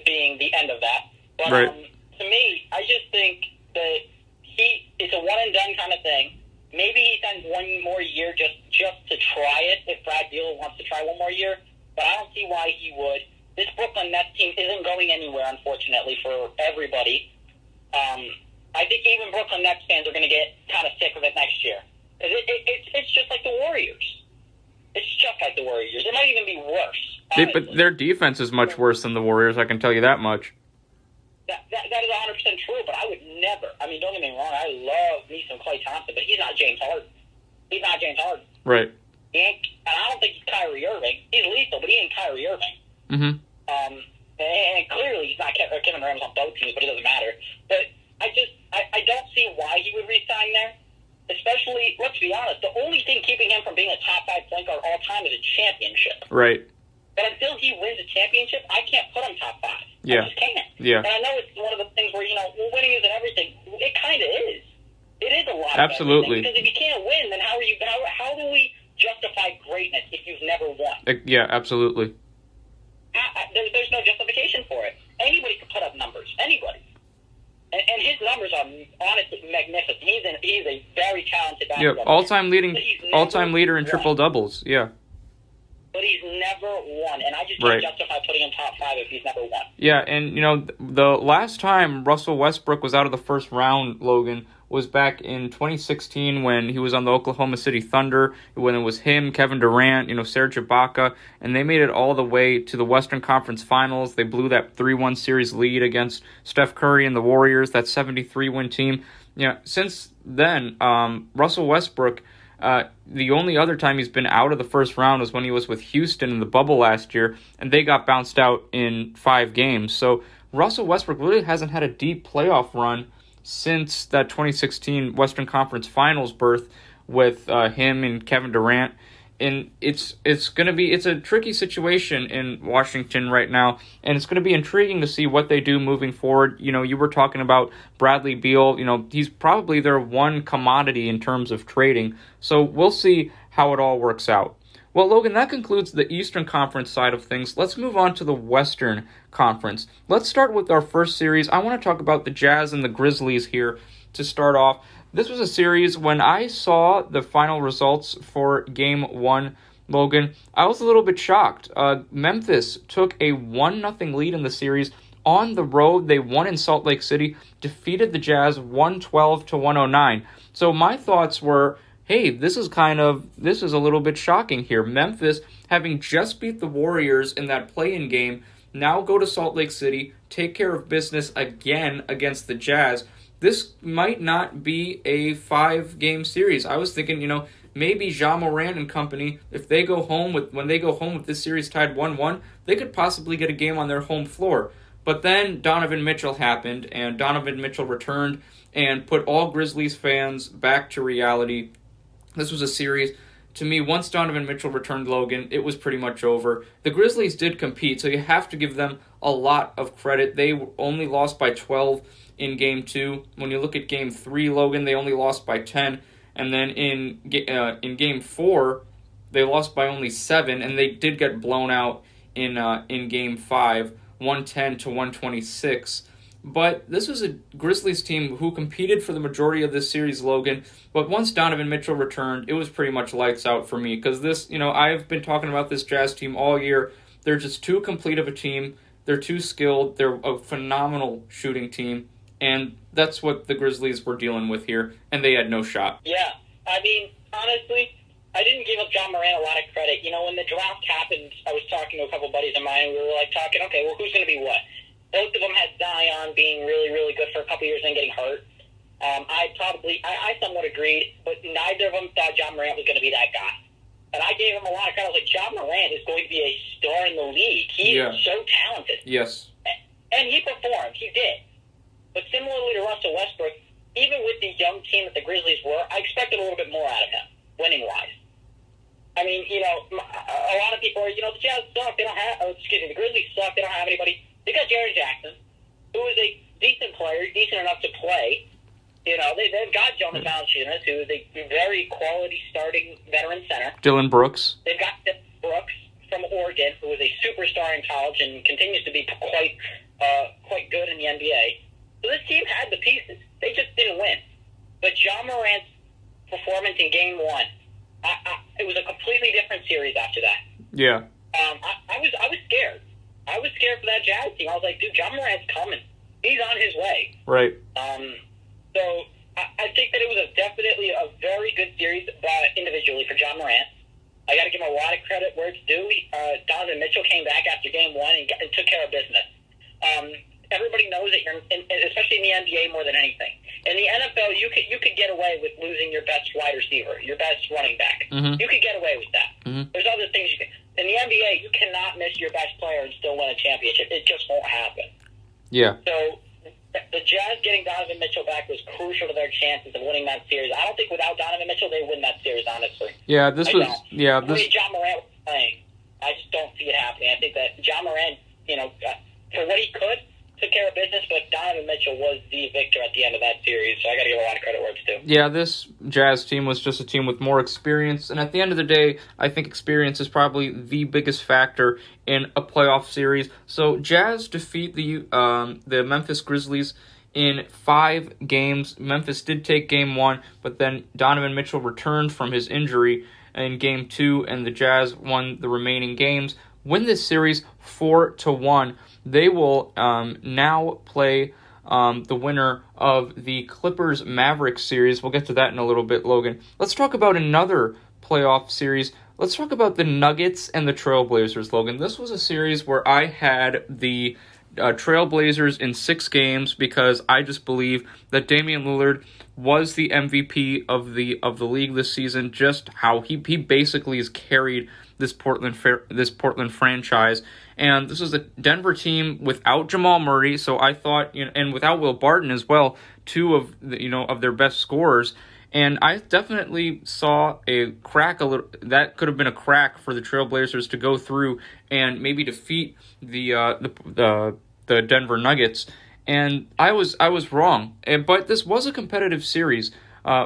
being the end of that. But right. To me, I just think that it's a one-and-done kind of thing. Maybe he signs one more year just to try it if Brad Beal wants to try one more year, but I don't see why he would. This Brooklyn Nets team isn't going anywhere, unfortunately, for everybody. I think even Brooklyn Nets fans are going to get kind of sick of it next year. It's just like the Warriors. It's just like the Warriors. It might even be worse. But their defense is much worse than the Warriors, I can tell you that much. That is 100% true, but I would never. I mean, don't get me wrong. I love me some Klay Thompson, but he's not James Harden. He's not James Harden. Right. And I don't think he's Kyrie Irving. He's lethal, but he ain't Kyrie Irving. Mm-hmm. And clearly he's not Kevin Durant on both teams, but it doesn't matter. But I don't see why he would re-sign there. Especially, let's be honest, the only thing keeping him from being a top 5 point guard all time is a championship. Right. But until he wins a championship, I can't put him top 5. Yeah. I just can't. Yeah. And I know it's one of the things where, winning isn't everything. It kind of is. It is a lot Absolutely. of everything. Because if you can't win, then how do we justify greatness if you've never won. Yeah, absolutely. There's no justification for it. Anybody can put up numbers. Anybody. And his numbers are honestly magnificent. He's a very talented basketball player. All-time leader in triple doubles. Yeah. But he's never won, and I just can't justify putting him top 5 if he's never won. Yeah, and the last time Russell Westbrook was out of the first round, Logan, was back in 2016 when he was on the Oklahoma City Thunder, when it was him, Kevin Durant, Serge Ibaka, and they made it all the way to the Western Conference Finals. They blew that 3-1 series lead against Steph Curry and the Warriors, that 73-win team. Since then, Russell Westbrook, the only other time he's been out of the first round was when he was with Houston in the bubble last year, and they got bounced out in 5 games. So Russell Westbrook really hasn't had a deep playoff run since that 2016 Western Conference Finals berth with him and Kevin Durant. And it's a tricky situation in Washington right now, and it's going to be intriguing to see what they do moving forward. You were talking about Bradley Beal. He's probably their one commodity in terms of trading. So we'll see how it all works out. Well, Logan, that concludes the Eastern Conference side of things. Let's move on to the Western Conference. Let's start with our first series. I want to talk about the Jazz and the Grizzlies here to start off. This was a series when I saw the final results for Game 1, Logan, I was a little bit shocked. Memphis took a 1-0 lead in the series. On the road, they won in Salt Lake City, defeated the Jazz 112-109. So my thoughts were, hey, this is a little bit shocking here. Memphis, having just beat the Warriors in that play-in game, now go to Salt Lake City, take care of business again against the Jazz. This might not be a 5-game series. I was thinking, maybe Ja Morant and company, when they go home with this series tied 1-1, they could possibly get a game on their home floor. But then Donovan Mitchell happened, and Donovan Mitchell returned and put all Grizzlies fans back to reality. This was a series, to me, once Donovan Mitchell returned, Logan, it was pretty much over. The Grizzlies did compete, so you have to give them a lot of credit. They only lost by 12 in Game 2. When you look at Game 3, Logan, they only lost by 10. And then in Game 4, they lost by only 7, and they did get blown out in Game 5, 110-126. But this was a Grizzlies team who competed for the majority of this series, Logan. But once Donovan Mitchell returned, it was pretty much lights out for me. Because this, I've been talking about this Jazz team all year. They're just too complete of a team. They're too skilled. They're a phenomenal shooting team. And that's what the Grizzlies were dealing with here. And they had no shot. Yeah. I mean, honestly, I didn't give up Ja Morant a lot of credit. When the draft happened, I was talking to a couple buddies of mine. We were talking, okay, well, who's going to be what? Both of them had Zion being really, really good for a couple years and then getting hurt. I somewhat agreed, but neither of them thought Ja Morant was going to be that guy. And I gave him a lot of credit. I was like, Ja Morant is going to be a star in the league. He is so talented. Yes. And he performed. He did. But similarly to Russell Westbrook, even with the young team that the Grizzlies were, I expected a little bit more out of him, winning-wise. I mean, a lot of people are, the Jazz suck. The Grizzlies suck. They don't have anybody. They got Jaren Jackson, who is a decent player, decent enough to play. They've got Jonas Valanciunas, who is a very quality starting veteran center. Dylan Brooks. They've got Brooks from Oregon, who was a superstar in college and continues to be quite good in the NBA. So this team had the pieces. They just didn't win. But Ja Morant's performance in Game 1, it was a completely different series after that. Yeah. I was scared. I was scared for that Jazz team. I was like, dude, Ja Morant's coming. He's on his way. Right. So I think that it was definitely a very good series individually for Ja Morant. I got to give him a lot of credit where it's due. Donovan Mitchell came back after Game 1 and took care of business. Everybody knows that especially in the NBA more than anything. In the NFL, you could get away with losing your best wide receiver, your best running back. Mm-hmm. You could get away with that. Mm-hmm. There's other things you can. In the NBA, you cannot miss your best player and still win a championship. It just won't happen. Yeah. So the Jazz getting Donovan Mitchell back was crucial to their chances of winning that series. I don't think without Donovan Mitchell they win that series, honestly. Yeah, the way Ja Morant was playing, I just don't see it happening. I think that Ja Morant, for what he could, to took care of business, but Donovan Mitchell was the victor at the end of that series, so I got to give a lot of credit where it's due. Yeah, this Jazz team was just a team with more experience, and at the end of the day, I think experience is probably the biggest factor in a playoff series. So Jazz defeat the Memphis Grizzlies in 5 games. Memphis did take game 1, but then Donovan Mitchell returned from his injury in game 2, and the Jazz won the remaining games. Win this series 4-1. They will now play the winner of the Clippers-Mavericks series. We'll get to that in a little bit, Logan. Let's talk about another playoff series. Let's talk about the Nuggets and the Trailblazers, Logan. This was a series where I had the Trailblazers in 6 games because I just believe that Damian Lillard was the MVP of the league this season. Just how he basically has carried this Portland franchise, and this is a Denver team without Jamal Murray. So I thought, and without Will Barton as well, 2 of of their best scorers. And I definitely saw a crack that could have been a crack for the Trailblazers to go through and maybe defeat the Denver Nuggets. And I was wrong. But this was a competitive series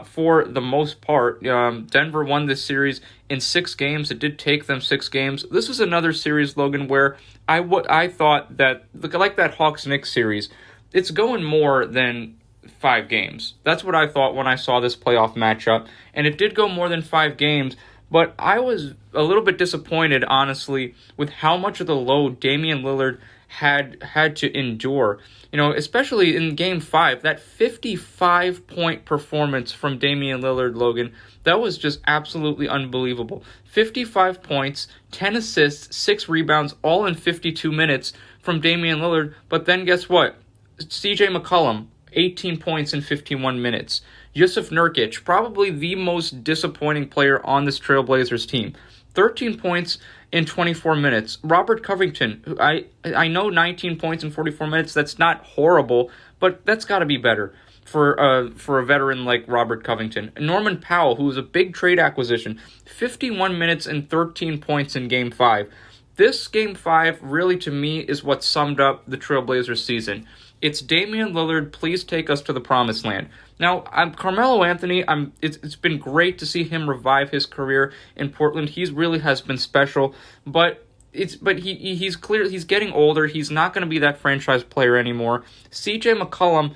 for the most part. Denver won this series in 6 games. It did take them 6 games. This is another series, Logan, where I thought that, like that Hawks-Knicks series, it's going more than 5 games. That's what I thought when I saw this playoff matchup, and it did go more than 5 games, but I was a little bit disappointed, honestly, with how much of the load Damian Lillard had to endure. Especially in Game 5, that 55-point performance from Damian Lillard, Logan, that was just absolutely unbelievable. 55 points, 10 assists, 6 rebounds, all in 52 minutes from Damian Lillard, but then guess what? CJ McCollum, 18 points in 51 minutes. Jusuf Nurkic, probably the most disappointing player on this Trailblazers team. 13 points in 24 minutes. Robert Covington, I know 19 points in 44 minutes, that's not horrible, but that's got to be better for a veteran like Robert Covington. Norman Powell, who was a big trade acquisition, 51 minutes and 13 points in Game 5. This Game 5 really, to me, is what summed up the Trailblazers season. It's Damian Lillard, please take us to the promised land. Now, Carmelo Anthony, it's been great to see him revive his career in Portland. He really has been special, but he's clear, he's getting older. He's not going to be that franchise player anymore. CJ McCollum,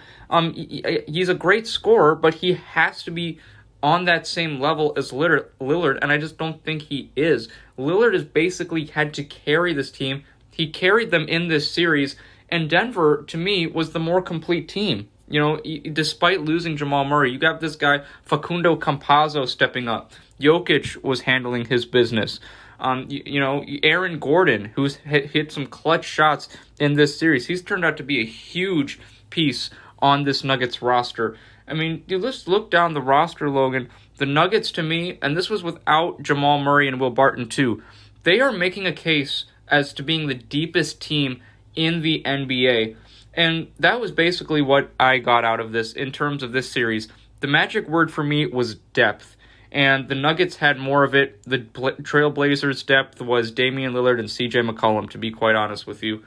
he's a great scorer, but he has to be on that same level as Lillard, and I just don't think he is. Lillard has basically had to carry this team. He carried them in this series, and Denver, to me, was the more complete team. Despite losing Jamal Murray, you got this guy, Facundo Campazzo, stepping up. Jokic was handling his business. Aaron Gordon, who's hit some clutch shots in this series. He's turned out to be a huge piece on this Nuggets roster. I mean, you just look down the roster, Logan. The Nuggets, to me, and this was without Jamal Murray and Will Barton too, they are making a case as to being the deepest team in the NBA. And that was basically what I got out of this in terms of this series. The magic word for me was depth. And the Nuggets had more of it. The Trailblazers' depth was Damian Lillard and CJ McCollum, to be quite honest with you.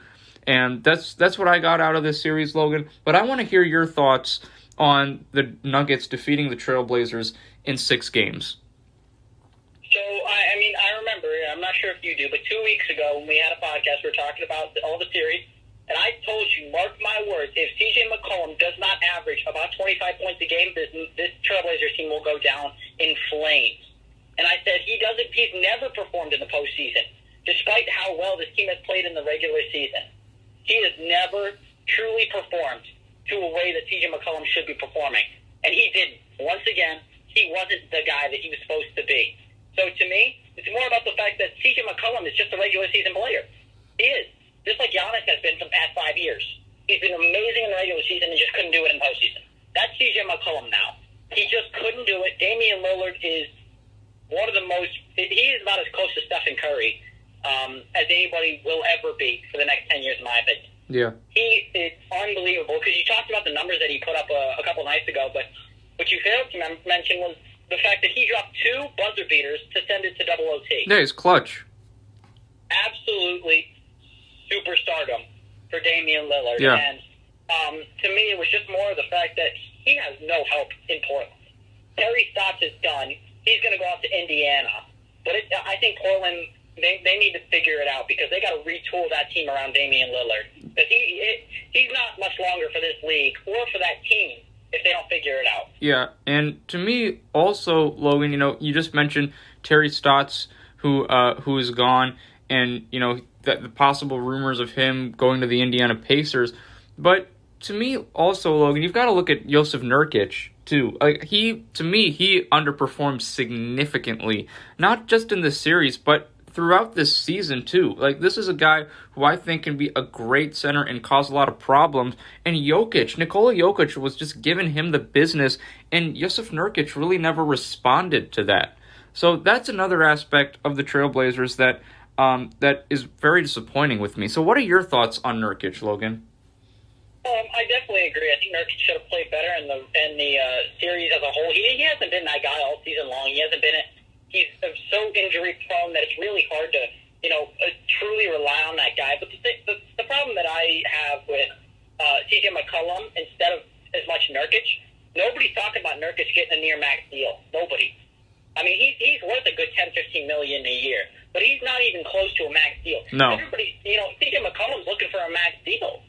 And that's what I got out of this series, Logan. But I want to hear your thoughts on the Nuggets defeating the Trailblazers in 6 games. So, I remember, I'm not sure if you do, but 2 weeks ago when we had a podcast, we were talking about all the series, and I told you, mark my words, if CJ McCollum does not average about 25 points a game, this Trailblazers team will go down in flames. And I said he's never performed in the postseason, despite how well this team has played in the regular season. He has never truly performed to a way that CJ McCollum should be performing. And he didn't. Once again, he wasn't the guy that he was supposed to be. So to me, it's more about the fact that CJ McCollum is just a regular season player. He is. Just like Giannis has been for the past 5 years. He's been amazing in the regular season and just couldn't do it in postseason. That's CJ McCollum now. He just couldn't do it. Damian Lillard is one of the most... He is about as close to Stephen Curry as anybody will ever be for the next 10 years, in my opinion. Yeah. He is unbelievable, because you talked about the numbers that he put up a couple nights ago, but what you failed to mention was the fact that he dropped 2 buzzer beaters to send it to double OT. Yeah, he's clutch. Absolutely superstardom for Damian Lillard. Yeah. And To me, it was just more of the fact that he has no help in Portland. Terry Stotts is done. He's going to go out to Indiana. But I think Portland, they need to figure it out because they got to retool that team around Damian Lillard. Because he's not much longer for this league or for that team if they don't figure it out. Yeah, and to me, also, Logan, you just mentioned Terry Stotts, who is gone, and, the possible rumors of him going to the Indiana Pacers. But to me, also, Logan, you've got to look at Jusuf Nurkic, too. He underperformed significantly, not just in this series, but throughout this season, too. This is a guy who I think can be a great center and cause a lot of problems. And Nikola Jokic was just giving him the business, and Jusuf Nurkic really never responded to that. So that's another aspect of the Trailblazers that is very disappointing with me. So what are your thoughts on Nurkic, Logan? I definitely agree. I think Nurkic should have played better in the series as a whole. He hasn't been that guy all season long. He's so injury prone that it's really hard to truly rely on that guy. But the problem that I have with CJ McCollum instead of as much Nurkic, nobody's talking about Nurkic getting a near max deal. Nobody. I mean, he's worth a good $10-15 million a year, but he's not even close to a max deal. No. Everybody, CJ McCollum's looking for a max deal,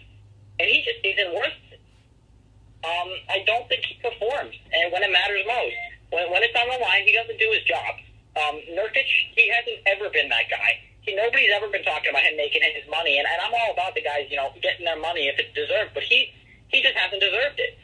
and he just isn't worth it. I don't think he performs, and when it matters most, when it's on the line, he doesn't do his job. Nurkic, he hasn't ever been that guy. Nobody's ever been talking about him making his money, and I'm all about the guys, getting their money if it's deserved, but he just hasn't deserved it.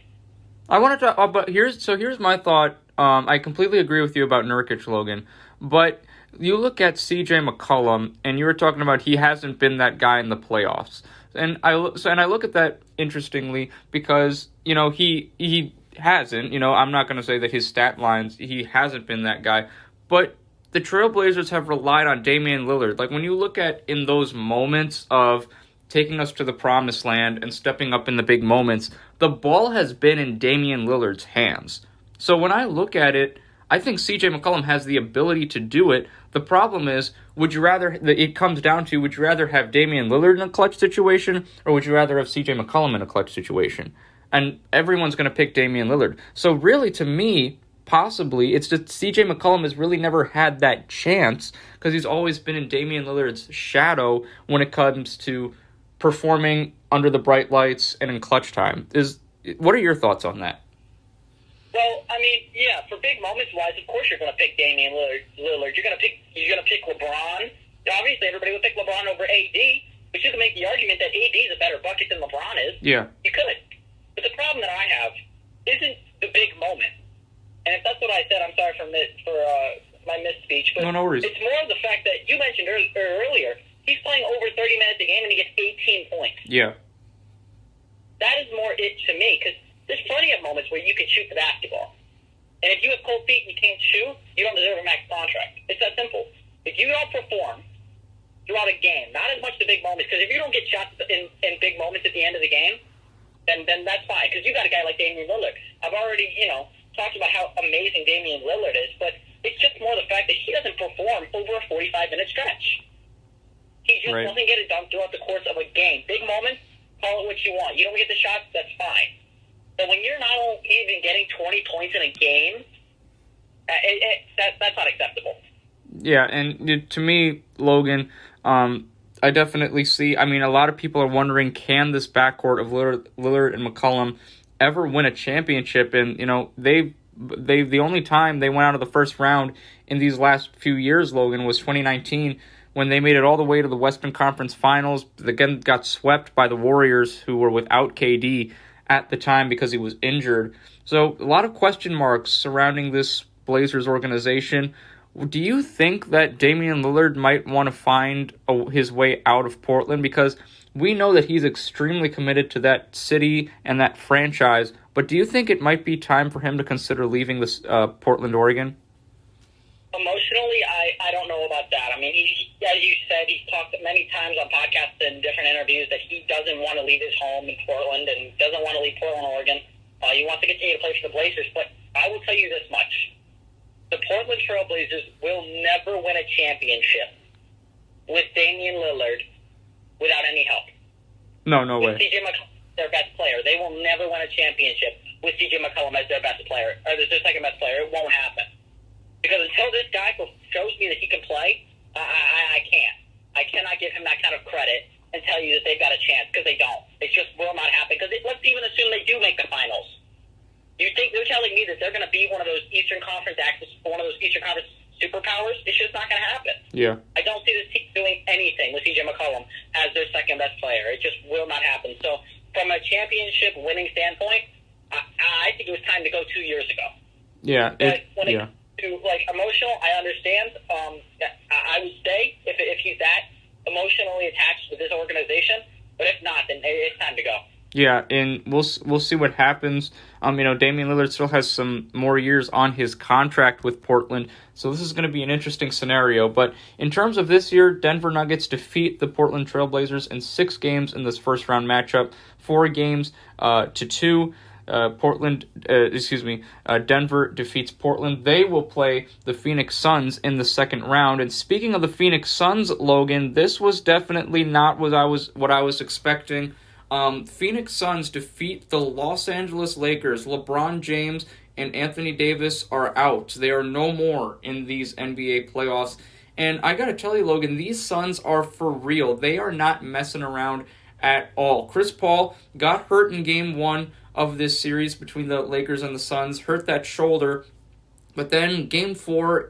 I want to talk, but here's my thought. I completely agree with you about Nurkic, Logan, but you look at C.J. McCollum, and you were talking about he hasn't been that guy in the playoffs, and I look at that interestingly because he hasn't. I'm not going to say that his stat lines he hasn't been that guy, but the Trailblazers have relied on Damian Lillard. When you look at in those moments of taking us to the promised land and stepping up in the big moments, the ball has been in Damian Lillard's hands. So when I look at it, I think C.J. McCollum has the ability to do it. The problem is, would you rather have Damian Lillard in a clutch situation, or would you rather have C.J. McCollum in a clutch situation? And everyone's going to pick Damian Lillard. So really, to me, possibly, it's just C.J. McCollum has really never had that chance because he's always been in Damian Lillard's shadow when it comes to performing under the bright lights and in clutch time. What are your thoughts on that? Well, I mean, yeah, for big moments wise, of course you're going to pick Damian Lillard. You're going to pick LeBron. Obviously, everybody would pick LeBron over AD, but you can make the argument that AD is a better bucket than LeBron is. Yeah, you could. But the problem that I have isn't the big moment. And if that's what I said, I'm sorry for my misspeech. But no worries. It's more of the fact that you mentioned earlier. He's playing over 30 minutes a game and he gets 18 points. Yeah, that is more it to me because there's plenty of moments where you can shoot the basketball. And if you have cold feet and you can't shoot, you don't deserve a max contract. It's that simple. If you don't perform throughout a game, not as much the big moments, because if you don't get shots in big moments at the end of the game, then that's fine. Because you got a guy like Damian Lillard. I've already, talked about how amazing Damian Lillard is, but it's just more the fact that he doesn't perform over a 45-minute stretch. He just doesn't get it done throughout the course of a game. Big moments, call it what you want. You don't get the shots, that's fine. But when you're not even getting 20 points in a game, that's not acceptable. Yeah, and to me, Logan, I definitely see. I mean, a lot of people are wondering, can this backcourt of Lillard and McCollum ever win a championship? And they the only time they went out of the first round in these last few years, Logan, was 2019 when they made it all the way to the Western Conference Finals. Again, got swept by the Warriors, who were without KD at the time because he was injured. So a lot of question marks surrounding this Blazers organization. Do you think that Damian Lillard might want to find his way out of Portland? Because we know that he's extremely committed to that city and that franchise, but do you think it might be time for him to consider leaving this Portland, Oregon? Emotionally, I don't know about that. I mean, as you said, he's talked many times on podcasts and different interviews that he doesn't want to leave his home in Portland and doesn't want to leave Portland, Oregon. He wants to continue to play for the Blazers, but I will tell you this much. The Portland Trailblazers will never win a championship with Damian Lillard without any help. No way. their best player. They will never win a championship with C.J. McCollum as their best player, or as their second best player. It won't happen. Because until this guy shows me that he can play, I can't. I cannot give him that kind of credit and tell you that they've got a chance, because they don't. It just will not happen. Because let's even assume they do make the finals. You think they're telling me that they're going to be one of those Eastern Conference superpowers? It's just not going to happen. Yeah. I don't see this team doing anything with C.J. McCollum as their second best player. It just will not happen. So from a championship winning standpoint, I think it was time to go 2 years ago. Yeah. But when it comes to emotional, I understand. I would stay if he's that emotionally attached to this organization. But if not, then it's time to go. Yeah, and we'll see what happens. Damian Lillard still has some more years on his contract with Portland, so this is going to be an interesting scenario. But in terms of this year, Denver Nuggets defeat the Portland Trailblazers in 6 games in this first round matchup, 4 games to 2. Denver defeats Portland. They will play the Phoenix Suns in the second round. And speaking of the Phoenix Suns, Logan, this was definitely not what I was expecting. Phoenix Suns defeat the Los Angeles Lakers. LeBron James and Anthony Davis are out. They are no more in these NBA playoffs. And I gotta tell you, Logan, these Suns are for real. They are not messing around at all. Chris Paul got hurt in Game 1 of this series between the Lakers and the Suns, hurt that shoulder. But then Game 4,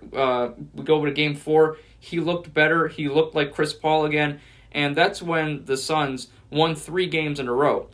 we go over to Game 4, he looked better. He looked like Chris Paul again. And that's when the Suns won 3 games in a row.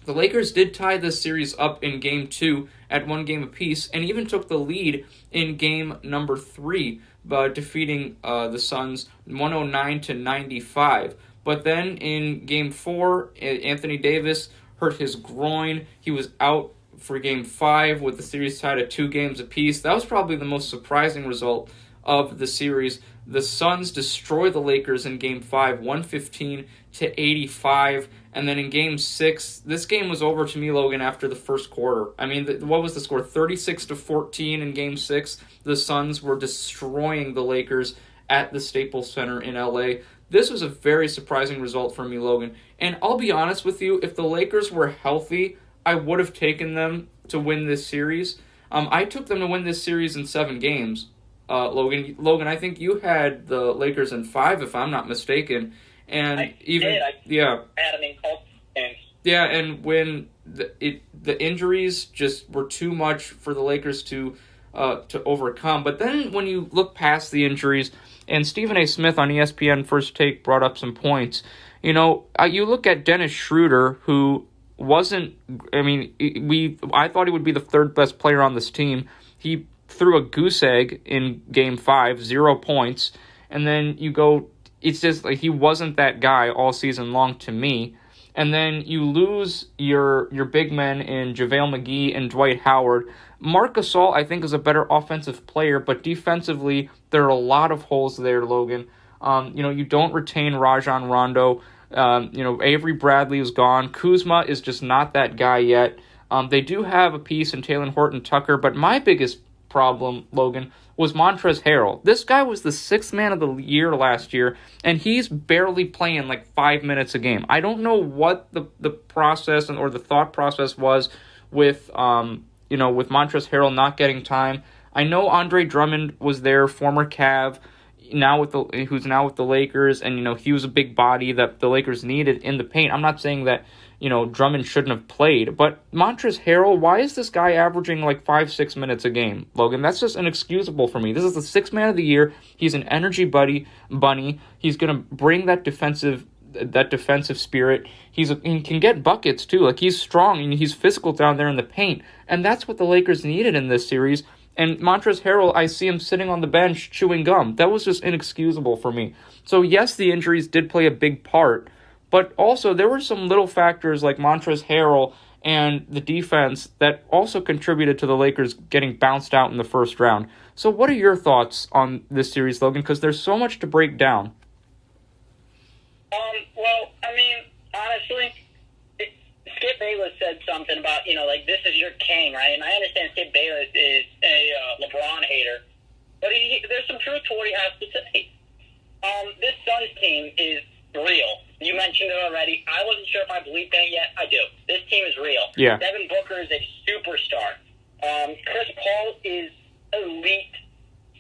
The Lakers did tie this series up in Game 2 at 1 game apiece, and even took the lead in Game number 3 by defeating the Suns 109-95. But then in Game 4, Anthony Davis hurt his groin. He was out for Game 5 with the series tied at 2 games apiece. That was probably the most surprising result of the series. The Suns destroy the Lakers in Game 5, 115-85. And then in Game 6, this game was over to me, Logan, after the first quarter. I mean, what was the score? 36-14 in Game 6. The Suns were destroying the Lakers at the Staples Center in LA. This was a very surprising result for me, Logan. And I'll be honest with you, if the Lakers were healthy, I would have taken them to win this series. I took them to win this series in 7 games. Logan, I think you had the Lakers in 5, if I'm not mistaken, and I had them in close games. Yeah, and when the injuries just were too much for the Lakers to overcome. But then when you look past the injuries, and Stephen A. Smith on ESPN First Take brought up some points. You look at Dennis Schroeder, who wasn't. I thought he would be the 3rd best player on this team. He threw a goose egg in Game 5, 0 points, and then you go, it's just like he wasn't that guy all season long to me. And then you lose your big men in JaVale McGee and Dwight Howard. Marc Gasol, I think, is a better offensive player, but defensively, there are a lot of holes there, Logan. You don't retain Rajon Rondo. Avery Bradley is gone. Kuzma is just not that guy yet. They do have a piece in Talen Horton-Tucker, but my biggest problem, Logan, was Montrezl Harrell. This guy was the 6th man of the year last year, and he's barely playing like 5 minutes a game. I don't know what the process or the thought process was with Montrezl Harrell not getting time. I know Andre Drummond was there, former Cav, who's now with the Lakers, and he was a big body that the Lakers needed in the paint. I'm not saying that Drummond shouldn't have played. But Montrezl Harrell, why is this guy averaging like 5-6 minutes a game, Logan? That's just inexcusable for me. This is the 6th man of the year. He's an energy bunny. He's going to bring that defensive spirit. He can get buckets too. Like, he's strong and he's physical down there in the paint. And that's what the Lakers needed in this series. And Montrezl Harrell, I see him sitting on the bench chewing gum. That was just inexcusable for me. So yes, the injuries did play a big part. But also, there were some little factors like Montrezl Harrell and the defense that also contributed to the Lakers getting bounced out in the first round. So what are your thoughts on this series, Logan? Because there's so much to break down. Honestly, Skip Bayless said something about, this is your king, right? And I understand Skip Bayless is a LeBron hater. But there's some truth to what he has to say. This Suns team is real. You mentioned it already. I wasn't sure if I believed in it yet. I do. This team is real. Yeah. Devin Booker is a superstar. Chris Paul is elite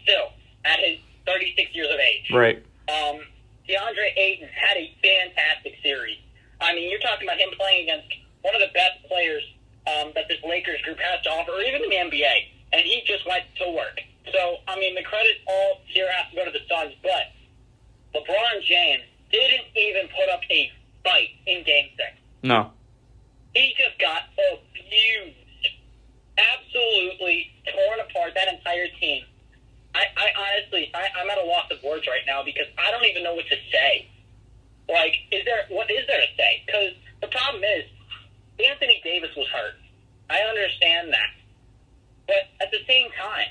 still at his 36 years of age. Right. DeAndre Ayton had a fantastic series. I mean, you're talking about him playing against one of the best players that this Lakers group has to offer, or even in the NBA, and he just went to work. So, I mean, the credit all here has to go to the Suns, but LeBron James didn't even put up a fight in Game 6. No. He just got abused. Absolutely torn apart, that entire team. I honestly, I'm at a loss of words right now because I don't even know what to say. Like, what is there to say? Because the problem is, Anthony Davis was hurt. I understand that. But at the same time,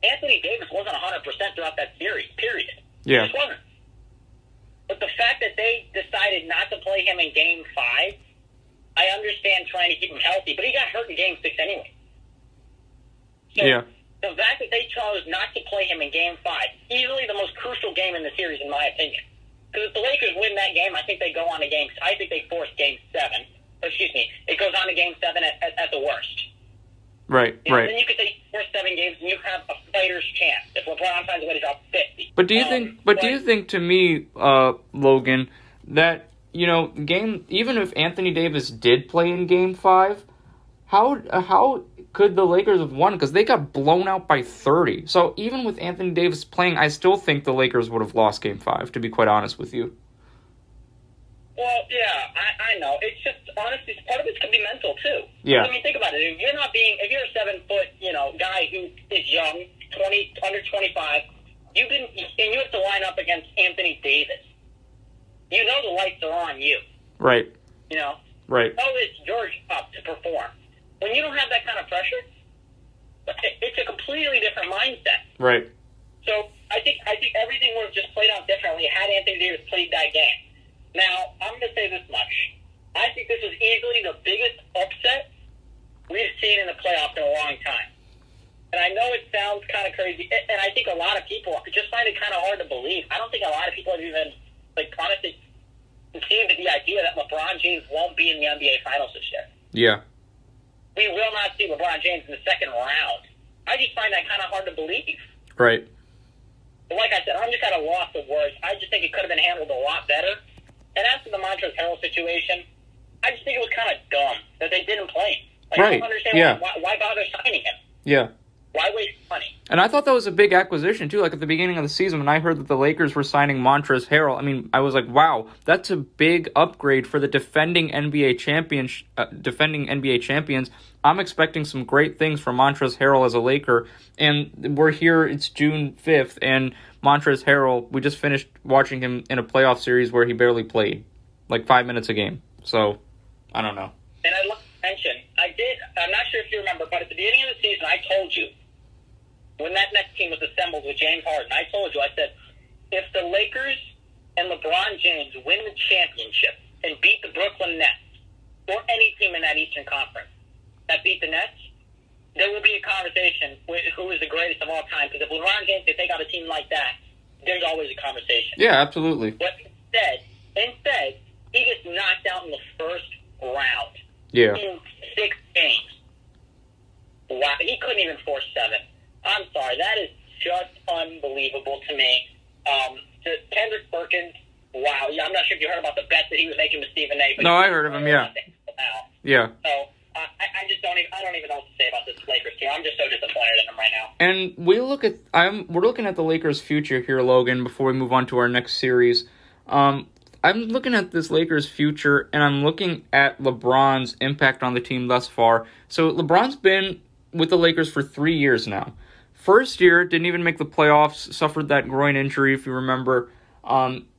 Anthony Davis wasn't 100% throughout that series, period. Yeah. He just wasn't. But the fact that they decided not to play him in Game 5, I understand trying to keep him healthy, but he got hurt in Game 6 anyway. So, yeah. The fact that they chose not to play him in Game 5, easily the most crucial game in the series, in my opinion. Because if the Lakers win that game, I think they go on to I think they force Game 7. Excuse me, it goes on to Game 7 at the worst. Right, right. Then you could say first 7 games, and you have a fighter's chance if LeBron finds a way to drop 50. But do you think? But do you think, to me, Logan, that even if Anthony Davis did play in Game 5, how could the Lakers have won? Because they got blown out by 30. So even with Anthony Davis playing, I still think the Lakers would have lost Game 5. To be quite honest with you. Well, yeah, I know. It's just, honestly, part of it could be mental, too. Yeah. I mean, think about it. If you're a 7-foot, guy who is young, under 25, and you have to line up against Anthony Davis. You know the lights are on you. Right. Right. Oh, it's George up to perform. When you don't have that kind of pressure, it's a completely different mindset. Right. So I think everything would have just played out differently had Anthony Davis played that game. Now, I'm going to say this much. I think this was easily the biggest upset we've seen in the playoffs in a long time. And I know it sounds kind of crazy, and I think a lot of people just find it kind of hard to believe. I don't think a lot of people have even, honestly conceived of the idea that LeBron James won't be in the NBA Finals this year. Yeah. We will not see LeBron James in the second round. I just find that kind of hard to believe. Right. But like I said, I'm just at a loss of words. I just think it could have been handled a lot better. And as for the Montrezl Harrell situation, I just think it was kind of dumb that they didn't play him. Right. I don't understand why bother signing him. Yeah. Why waste money? And I thought that was a big acquisition, too. Like, at the beginning of the season, when I heard that the Lakers were signing Montrezl Harrell, I mean, I was like, wow, that's a big upgrade for the defending NBA champions. I'm expecting some great things from Montrezl Harrell as a Laker. And we're here, it's June 5th, and Montrezl Harrell, we just finished watching him in a playoff series where he barely played, 5 minutes a game. So, I don't know. And I'd like to mention, I'm not sure if you remember, but at the beginning of the season, I told you, when that next team was assembled with James Harden, I told you, I said, if the Lakers and LeBron James win the championship and beat the Brooklyn Nets, or any team in that Eastern Conference that beat the Nets, there will be a conversation with who is the greatest of all time. Because if LeBron James can take out a team like that, there's always a conversation. Yeah, absolutely. But instead, he gets knocked out in the first round. Yeah. In 6 games. Wow, he couldn't even force 7. I'm sorry, that is just unbelievable to me. Kendrick Perkins, wow. Yeah, I'm not sure if you heard about the bet that he was making with Stephen A. But no, I heard of him, yeah. Yeah. So, I just don't even know what to say about this Lakers team. I'm just so disappointed in them right now. And we're looking at the Lakers' future here, Logan, before we move on to our next series. I'm looking at this Lakers' future, and I'm looking at LeBron's impact on the team thus far. So LeBron's been with the Lakers for 3 years now. First year, didn't even make the playoffs, suffered that groin injury, if you remember.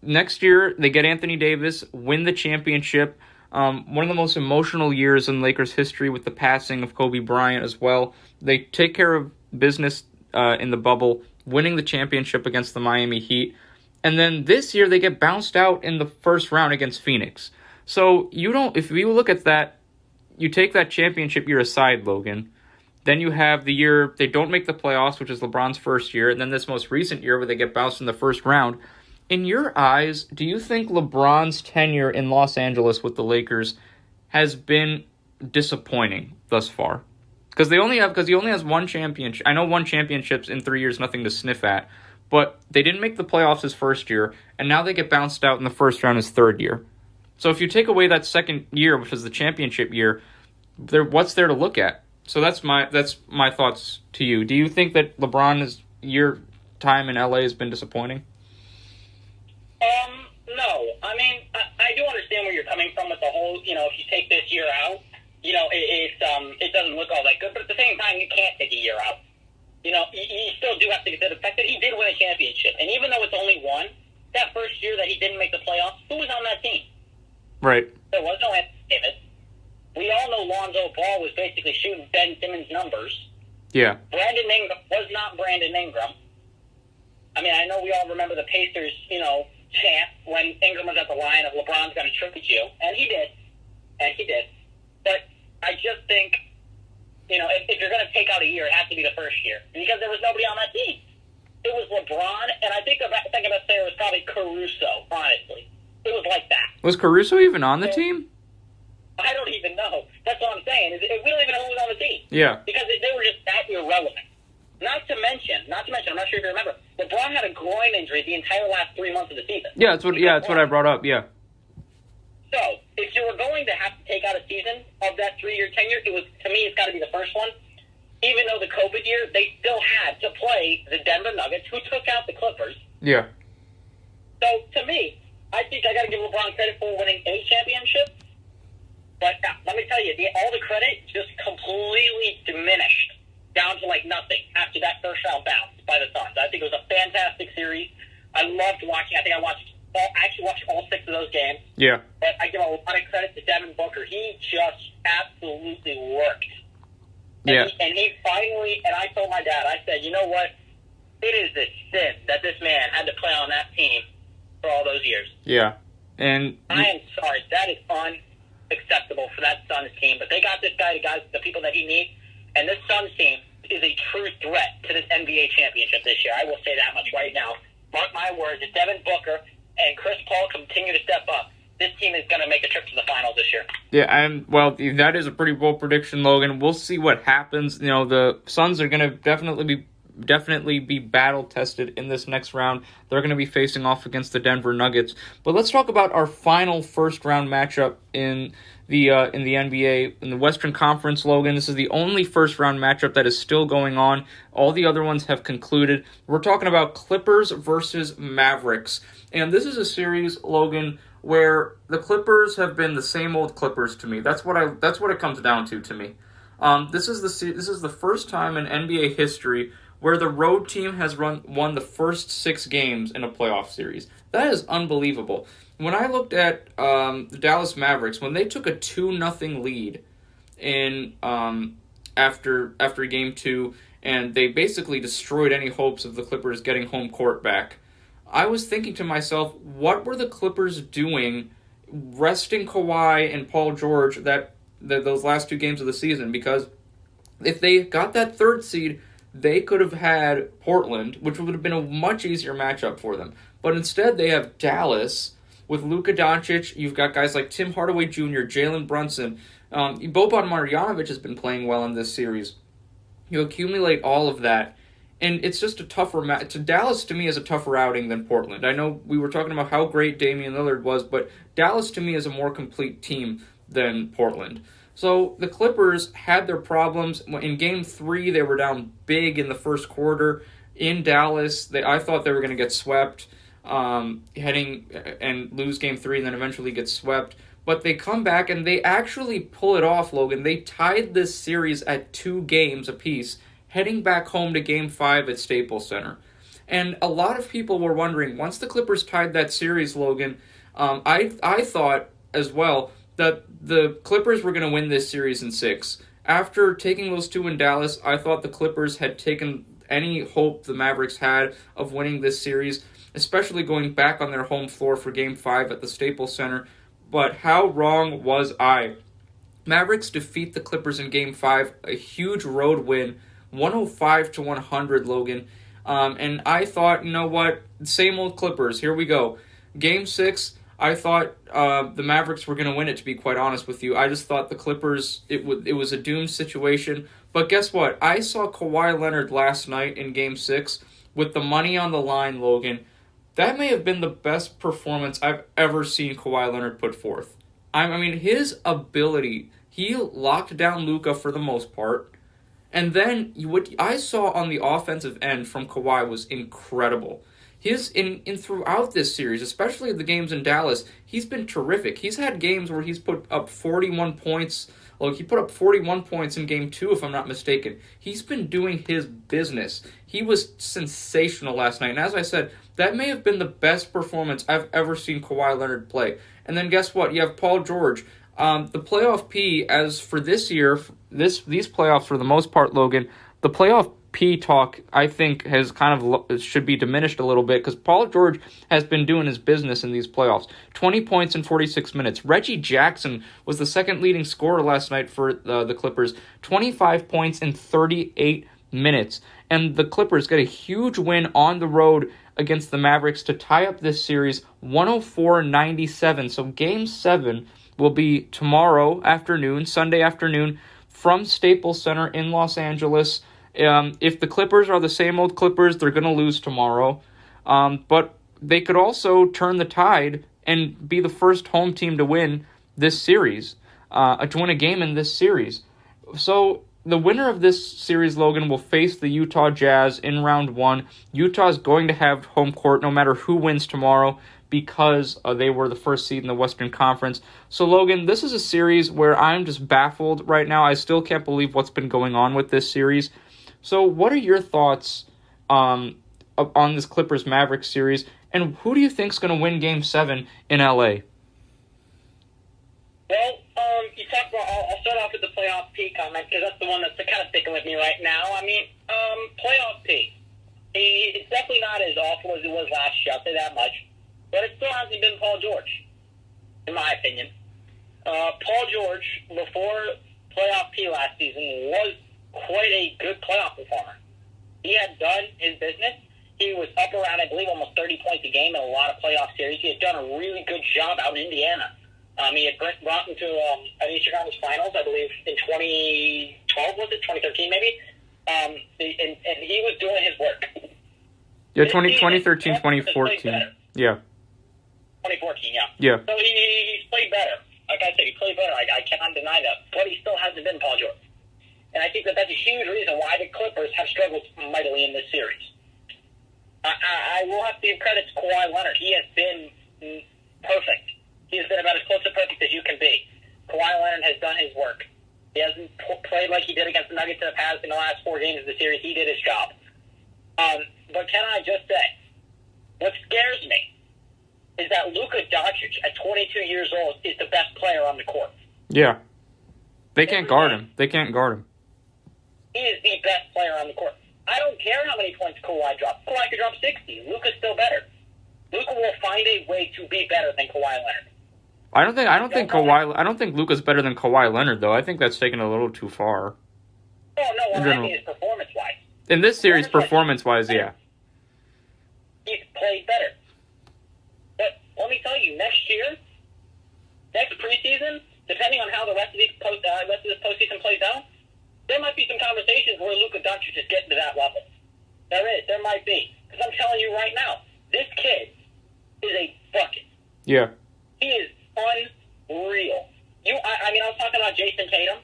Next year, they get Anthony Davis, win the championship. One of the most emotional years in Lakers history with the passing of Kobe Bryant as well. They take care of business in the bubble, winning the championship against the Miami Heat. And then this year, they get bounced out in the first round against Phoenix. So if you look at that, you take that championship year aside, Logan. Then you have the year they don't make the playoffs, which is LeBron's first year, and then this most recent year where they get bounced in the first round. In your eyes, do you think LeBron's tenure in Los Angeles with the Lakers has been disappointing thus far? Because he only has one championship. I know one championship's in 3 years, nothing to sniff at, but they didn't make the playoffs his first year, and now they get bounced out in the first round his third year. So if you take away that second year, which is the championship year, what's there to look at? So that's my thoughts to you. Do you think that your time in LA has been disappointing? No. I mean, I do understand where you're coming from with the whole, if you take this year out, it doesn't look all that good. But at the same time, you can't take a year out. You still do have to consider the fact that he did win a championship. And even though it's only one, that first year that he didn't make the playoffs, who was on that team? Right. There was no Anthony Davis. We all know Lonzo Ball was basically shooting Ben Simmons numbers. Yeah. Brandon Ingram was not Brandon Ingram. I mean, I know we all remember the Pacers, chant when Ingram was at the line of LeBron's going to tribute you. And he did. But I just think, if you're going to take out a year, it has to be the first year. Because there was nobody on that team. It was LeBron, and I think the second best player was probably Caruso, honestly. It was like that. Was Caruso even on the team? I don't even know. That's what I'm saying. We don't even know who was on the team. Yeah. Because they were just that irrelevant. Not to mention, I'm not sure if you remember, LeBron had a groin injury the entire last 3 months of the season. Yeah, that's what I brought up, yeah. So, if you were going to have to take out a season of that 3-year tenure, to me, it's got to be the first one. Even though the COVID year, they still had to play the Denver Nuggets, who took out the Clippers. Yeah. So, to me, I think I got to give LeBron credit for winning a championship. But let me tell you, all the credit just completely diminished down to nothing after that first round bounce by the Suns. I think it was a fantastic series. I loved watching. I think I actually watched all 6 of those games. Yeah. But I give a lot of credit to Devin Booker. He just absolutely worked. Yeah. And he finally, and I told my dad, I said, you know what? It is a sin that this man had to play on that team for all those years. Yeah. And I am sorry. That is unacceptable for that Suns team. But they got this guy, the people that he needs. And this Suns team is a true threat to this NBA championship this year. I will say that much right now. Mark my words. If Devin Booker and Chris Paul continue to step up, this team is going to make a trip to the finals this year. Yeah, that is a pretty bold prediction, Logan. We'll see what happens. The Suns are going to definitely be battle tested in this next round. They're going to be facing off against the Denver Nuggets. But let's talk about our final first round matchup in the NBA in the Western Conference, Logan. This is the only first round matchup that is still going on. All the other ones have concluded. We're talking about Clippers versus Mavericks. And this is a series, Logan, where the Clippers have been the same old Clippers to me. That's what it comes down to me. This is the first time in NBA history where the road team has won the first 6 games in a playoff series. That is unbelievable. When I looked at the Dallas Mavericks, when they took a 2-0 lead in after Game 2, and they basically destroyed any hopes of the Clippers getting home court back, I was thinking to myself, what were the Clippers doing resting Kawhi and Paul George those last 2 games of the season? Because if they got that 3rd seed, they could have had Portland, which would have been a much easier matchup for them. But instead, they have Dallas with Luka Doncic. You've got guys like Tim Hardaway Jr., Jalen Brunson. Boban Marjanovic has been playing well in this series. You accumulate all of that, and it's just a tougher match. Dallas, to me, is a tougher outing than Portland. I know we were talking about how great Damian Lillard was, but Dallas, to me, is a more complete team than Portland. So the Clippers had their problems. In Game 3, they were down big in the first quarter. In Dallas, I thought they were going to get swept, heading and lose Game 3 and then eventually get swept. But they come back and they actually pull it off, Logan. They tied this series at 2 games apiece, heading back home to Game 5 at Staples Center. And a lot of people were wondering, once the Clippers tied that series, Logan, I thought as well that the Clippers were going to win this series in 6. After taking those 2 in Dallas, I thought the Clippers had taken any hope the Mavericks had of winning this series, especially going back on their home floor for Game 5 at the Staples Center. But how wrong was I? Mavericks defeat the Clippers in Game 5, a huge road win, 105-100, Logan. And I thought, you know what, same old Clippers, here we go. Game 6, I thought the Mavericks were going to win it, to be quite honest with you. I just thought the Clippers, it was a doomed situation. But guess what? I saw Kawhi Leonard last night in Game 6 with the money on the line, Logan. That may have been the best performance I've ever seen Kawhi Leonard put forth. I mean, his ability, he locked down Luka for the most part. And then what I saw on the offensive end from Kawhi was incredible. His in throughout this series, especially the games in Dallas, he's been terrific. He's had games where he's put up 41 points. Look, he put up 41 points in Game 2, if I'm not mistaken. He's been doing his business. He was sensational last night. And as I said, that may have been the best performance I've ever seen Kawhi Leonard play. And then guess what? You have Paul George. The playoff P, as for this year, these playoffs for the most part, Logan, the playoff P talk, I think, has kind of should be diminished a little bit because Paul George has been doing his business in these playoffs. 20 points in 46 minutes. Reggie Jackson was the second leading scorer last night for the Clippers. 25 points in 38 minutes. And the Clippers get a huge win on the road against the Mavericks to tie up this series 104-97. So Game 7 will be tomorrow afternoon, Sunday afternoon, from Staples Center in Los Angeles. If the Clippers are the same old Clippers, they're going to lose tomorrow. But they could also turn the tide and be the first home team to win this series, to win a game in this series. So the winner of this series, Logan, will face the Utah Jazz in round 1. Utah is going to have home court no matter who wins tomorrow because they were the first seed in the Western Conference. So, Logan, this is a series where I'm just baffled right now. I still can't believe what's been going on with this series. So what are your thoughts on this Clippers-Mavericks series, and who do you think is going to win Game 7 in L.A.? Well, you talked about, I'll start off with the playoff P comment, because that's the one that's kind of sticking with me right now. I mean, playoff P. It's definitely not as awful as it was last year, I'll say that much. But it still hasn't been Paul George, in my opinion. Paul George, before playoff P last season, was quite a good playoff performer. He had done his business. He was up around, I believe, almost 30 points a game in a lot of playoff series. He had done a really good job out in Indiana. He had brought them to an Eastern Conference Finals, I believe, in 2012, was it? 2013, maybe? And he was doing his work. Yeah, 2013, 2014. Yeah. 2014, yeah. Yeah. So he's played better. Like I said, he played better. I cannot deny that. But he still hasn't been Paul George. And I think that's a huge reason why the Clippers have struggled mightily in this series. I will have to give credit to Kawhi Leonard. He has been perfect. He has been about as close to perfect as you can be. Kawhi Leonard has done his work. He hasn't played like he did against the Nuggets in the last 4 games of the series. He did his job. But can I just say, what scares me is that Luka Doncic, at 22 years old, is the best player on the court. Yeah. They can't guard him. They can't guard him. He is the best player on the court. I don't care how many points Kawhi drops. Kawhi could drop 60. Luka's still better. Luka will find a way to be better than Kawhi Leonard. I don't think Luka's better than Kawhi Leonard, though. I think that's taken a little too far. Oh, no, what I mean is performance-wise. In this series, performance-wise, yeah. He's played better. But let me tell you, next preseason, depending on how the rest of this postseason plays out, there might be some conversations where Luka Doncic is getting to that level. There might be. Because I'm telling you right now, this kid is a bucket. Yeah. He is unreal. I was talking about Jason Tatum.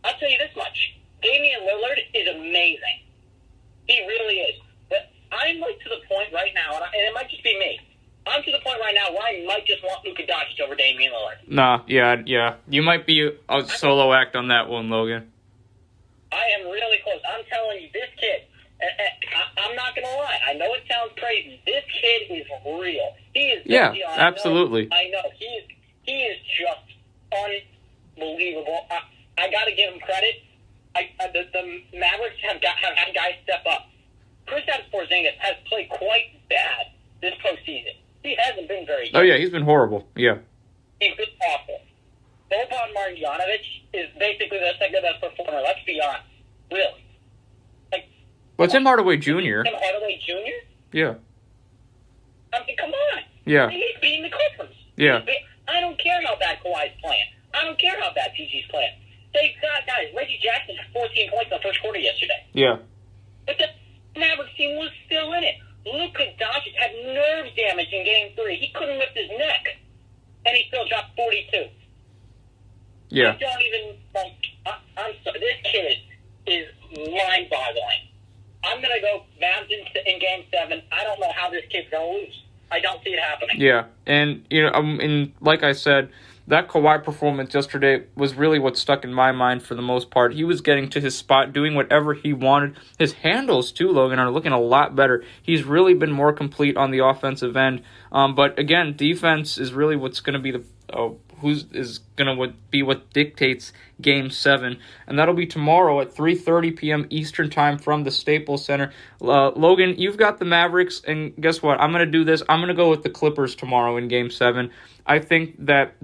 I'll tell you this much. Damian Lillard is amazing. He really is. But I'm to the point right now, and it might just be me. I'm to the point right now where I might just want Luka Doncic over Damian Lillard. Nah, yeah. You might be a solo act on that one, Logan. I am really close. I'm telling you, this kid, I'm not going to lie. I know it sounds crazy. This kid is real. He is. Yeah, absolutely. I know. He is just unbelievable. I got to give him credit. The Mavericks have had guys step up. Kristaps Porzingis has played quite bad this postseason. He hasn't been very good. Oh, yeah, he's been horrible. Yeah. He's been awful. Boban Marjanovic is basically the second best performer. Let's be honest. Really. But Tim Hardaway Jr. Tim Hardaway Jr.? Yeah. I mean, come on. Yeah. He's beating the Clippers. Yeah. I don't care how bad Kawhi's playing. I don't care how bad PG's playing. They got guys. Reggie Jackson had 14 points in the first quarter yesterday. Yeah. But the Mavericks team was still in it. Luka Doncic had nerve damage in Game 3. He couldn't lift his neck. And he still dropped 42. Yeah. I don't even, I'm sorry. This kid is mind-boggling. I'm going to go Mavs in Game 7. I don't know how this kid's going to lose. I don't see it happening. Yeah. And, and like I said, that Kawhi performance yesterday was really what stuck in my mind for the most part. He was getting to his spot, doing whatever he wanted. His handles, too, Logan, are looking a lot better. He's really been more complete on the offensive end. But, again, defense is really what's going to be what dictates Game 7. And that'll be tomorrow at 3:30 p.m. Eastern Time from the Staples Center. Logan, you've got the Mavericks, and guess what? I'm going to do this. I'm going to go with the Clippers tomorrow in Game 7. I think that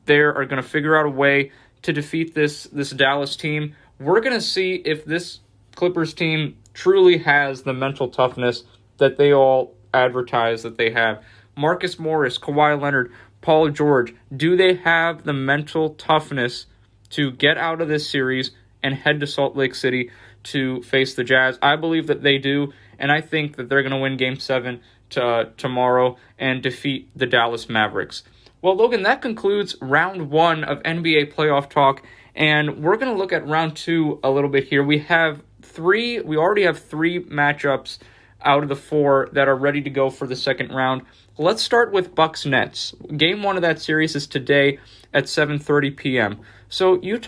they are going to figure out a way to defeat this Dallas team. We're going to see if this Clippers team truly has the mental toughness that they all advertise that they have. Marcus Morris, Kawhi Leonard, Paul George, do they have the mental toughness to get out of this series and head to Salt Lake City to face the Jazz? I believe that they do, and I think that they're going to win Game 7 tomorrow and defeat the Dallas Mavericks. Well, Logan, that concludes round 1 of NBA playoff talk, and we're going to look at round 2 a little bit here. We already have 3 matchups out of the 4 that are ready to go for the second round. Let's start with Bucks Nets. Game 1 of that series is today at 7:30 p.m. So we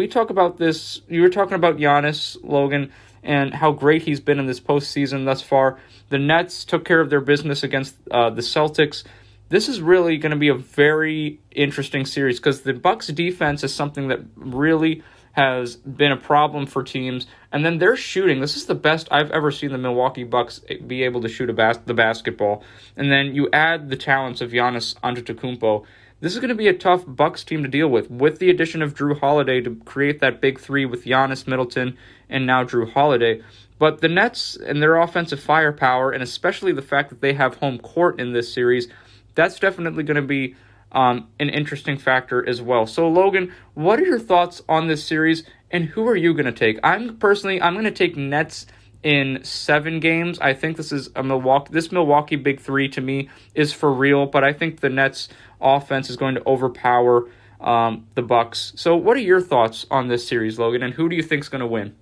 talk about this. You were talking about Giannis, Logan, and how great he's been in this postseason thus far. The Nets took care of their business against the Celtics. This is really going to be a very interesting series because the Bucks defense is something that really has been a problem for teams. And then their shooting, this is the best I've ever seen the Milwaukee Bucks be able to shoot the basketball. And then you add the talents of Giannis Antetokounmpo. This is going to be a tough Bucks team to deal with the addition of Drew Holiday to create that big 3 with Giannis, Middleton, and now Drew Holiday. But the Nets and their offensive firepower, and especially the fact that they have home court in this series, that's definitely going to be an interesting factor as well. So, Logan, what are your thoughts on this series, and who are you going to take? I'm going to take Nets in 7 games. I think this Milwaukee Big 3 to me is for real, but I think the Nets offense is going to overpower the Bucks. So, what are your thoughts on this series, Logan, and who do you think is going to win?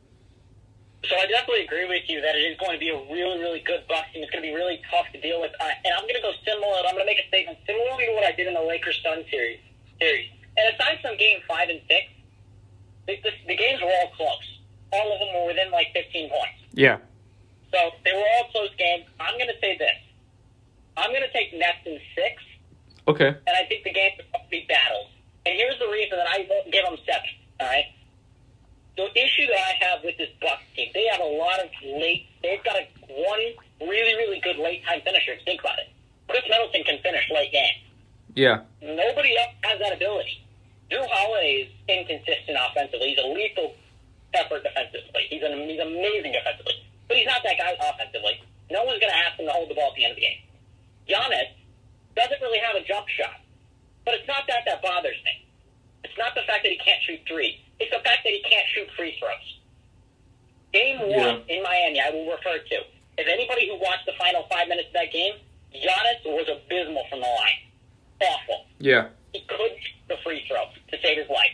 So I definitely agree with you that it is going to be a really, really good Bucks team. It's going to be really tough to deal with. And I'm going to go similar. I'm going to make a statement similarly to what I did in the Lakers-Suns series. And aside from Game 5 and 6, the games were all close. All of them were within like 15 points. Yeah. So they were all close games. I'm going to say this. I'm going to take Nets in 6. Okay. And I think the games are going to be battles. And here's the reason that I won't give them 7. All right? The issue that I have with this Bucks team, they have a lot of they've got one really, really good late-time finisher. Think about it. Chris Middleton can finish late games. Yeah. Nobody else has that ability. Drew Holiday is inconsistent offensively. He's a lethal effort defensively. He's amazing defensively. But he's not that guy offensively. No one's going to ask him to hold the ball at the end of the game. Giannis doesn't really have a jump shot. But it's not that bothers me. It's not the fact that he can't shoot 3. It's the fact that he can't shoot free throws. Game 1 in Miami, I will refer to. If anybody who watched the final 5 minutes of that game, Giannis was abysmal from the line. Awful. Yeah. He couldn't shoot the free throw to save his life.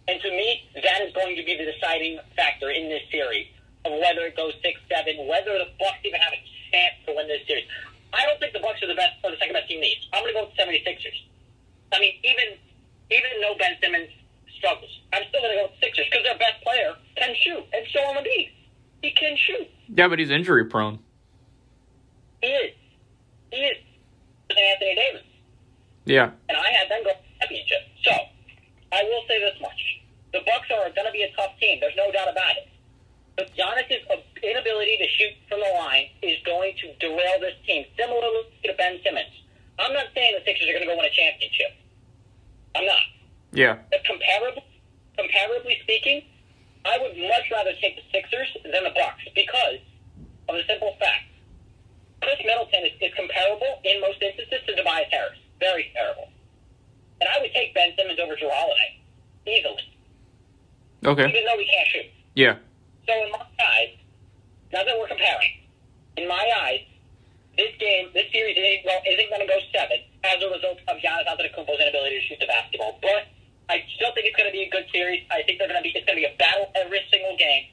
And to me, that is going to be the deciding factor in this series of whether it goes 6-7, whether the Bucks even have a chance to win this series. I don't think the Bucks are the second best team in the East. I'm going to go with the 76ers. I mean, even though Ben Simmons struggles, I'm still going to go with Sixers because their best player can shoot, and so on the beat. He can shoot. Yeah, but he's injury prone. He is. Anthony Davis. Yeah. And I had them go to the championship. So, I will say this much. The Bucks are going to be a tough team. There's no doubt about it. But Giannis' inability to shoot from the line is going to derail this team, similarly to Ben Simmons. I'm not saying the Sixers are going to go win a championship. I'm not. Yeah. But comparably speaking, I would much rather take the Sixers than the Bucks because of the simple fact. Chris Middleton is comparable in most instances to Tobias Harris. Very comparable. And I would take Ben Simmons over Jrue Holiday. Easily. Okay. Even though he can't shoot. Yeah. So in my eyes, now that we're comparing, in my eyes, this series isn't going to go 7 as a result of Giannis Antetokounmpo's inability to shoot the basketball. But I still think it's going to be a good series. I think it's going to be a battle every single game.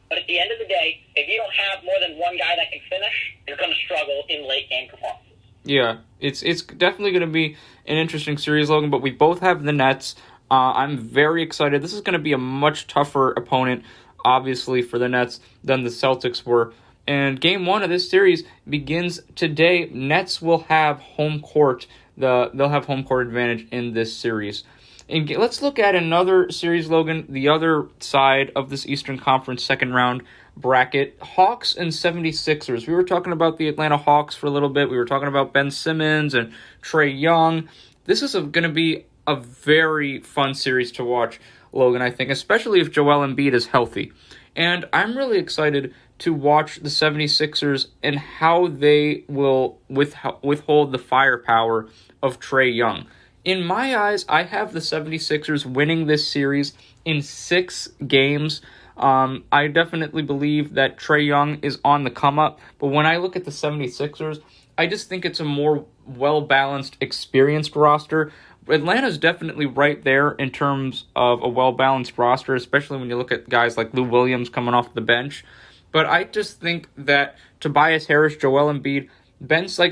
But at the end of the day, if you don't have more than one guy that can finish, you're going to struggle in late game performances. Yeah, it's definitely going to be an interesting series, Logan, but we both have the Nets. I'm very excited. This is going to be a much tougher opponent, obviously, for the Nets than the Celtics were. And Game 1 of this series begins today. Nets will have home court. They'll have home court advantage in this series. And let's look at another series, Logan, the other side of this Eastern Conference second round bracket. Hawks and 76ers. We were talking about the Atlanta Hawks for a little bit. We were talking about Ben Simmons and Trae Young. This is going to be a very fun series to watch, Logan, I think, especially if Joel Embiid is healthy. And I'm really excited to watch the 76ers and how they will withhold the firepower of Trae Young. In my eyes, I have the 76ers winning this series in 6 games. I definitely believe that Trae Young is on the come-up, but when I look at the 76ers, I just think it's a more well-balanced, experienced roster. Atlanta's definitely right there in terms of a well-balanced roster, especially when you look at guys like Lou Williams coming off the bench. But I just think that Tobias Harris, Joel Embiid,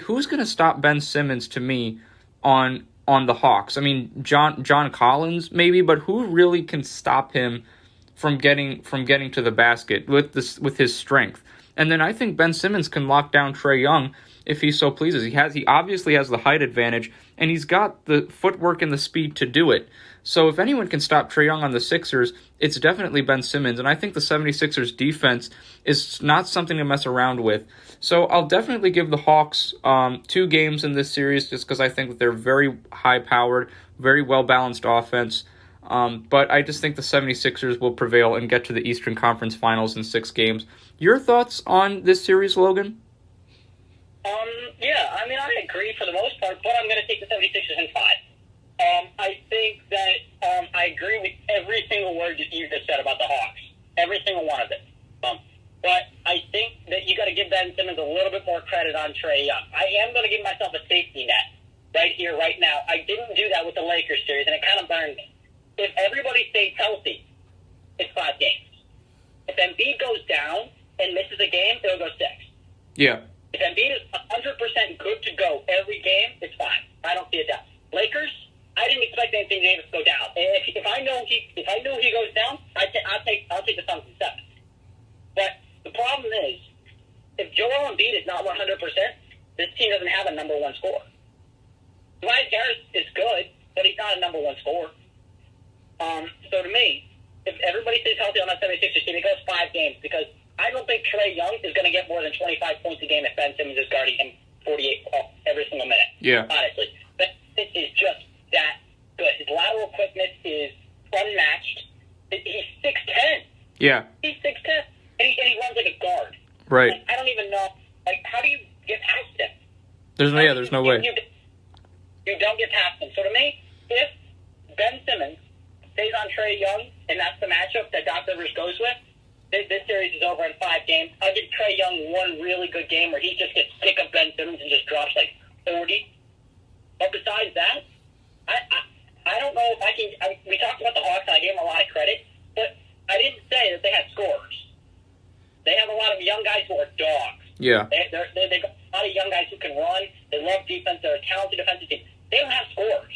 who's going to stop Ben Simmons to me on the Hawks? I mean, John Collins maybe, but who really can stop him from getting to the basket with his strength? And then I think Ben Simmons can lock down Trae Young if he so pleases. He obviously has the height advantage, and he's got the footwork and the speed to do it. So if anyone can stop Trae Young on the Sixers, it's definitely Ben Simmons. And I think the 76ers defense is not something to mess around with. So I'll definitely give the Hawks 2 games in this series just because I think that they're very high-powered, very well-balanced offense. But I just think the 76ers will prevail and get to the Eastern Conference Finals in 6 games. Your thoughts on this series, Logan? Yeah, I mean, I agree for the most part, but I'm going to take the 76ers in 5. I think that I agree with every single word that you just said about the Hawks. Every single one of it. But I think that you got to give Ben Simmons a little bit more credit on Trae Young. I am going to give myself a safety net right here, right now. I didn't do that with the Lakers series, and it kind of burned me. If everybody stays healthy, it's 5 games. If Embiid goes down and misses a game, it'll go 6. Yeah. If Embiid is 100% good to go every game, it's 5. I don't see a doubt. Lakers, I didn't expect Anthony Davis to go down. If I know he goes down, I'll take the Suns in 7. But the problem is, if Joel Embiid is not 100%, this team doesn't have a number 1 scorer. Tobias Harris is good, but he's not a number 1 scorer. So to me, if everybody stays healthy on that 76ers team, it goes 5 games because I don't think Trae Young is going to get more than 25 points a game if Ben Simmons is guarding him 48 every single minute. Yeah. Honestly. But it is just that good. His lateral quickness is unmatched. He's 6'10". Yeah. He's 6'10", and he runs like a guard. Right. Like, I don't even know. Like, how do you get past him? There's no way. You don't get past him. So to me, if Ben Simmons stays on Trae Young, and that's the matchup that Doc Rivers goes with, this series is over in 5 games. I'll give Trae Young one really good game where he just gets sick of Ben Simmons and just drops like 40. But besides that, I don't know if I can. We talked about the Hawks, and I gave them a lot of credit, but I didn't say that they had scorers. They have a lot of young guys who are dogs. Yeah. They've got a lot of young guys who can run. They love defense. They're a talented defensive team. They don't have scorers.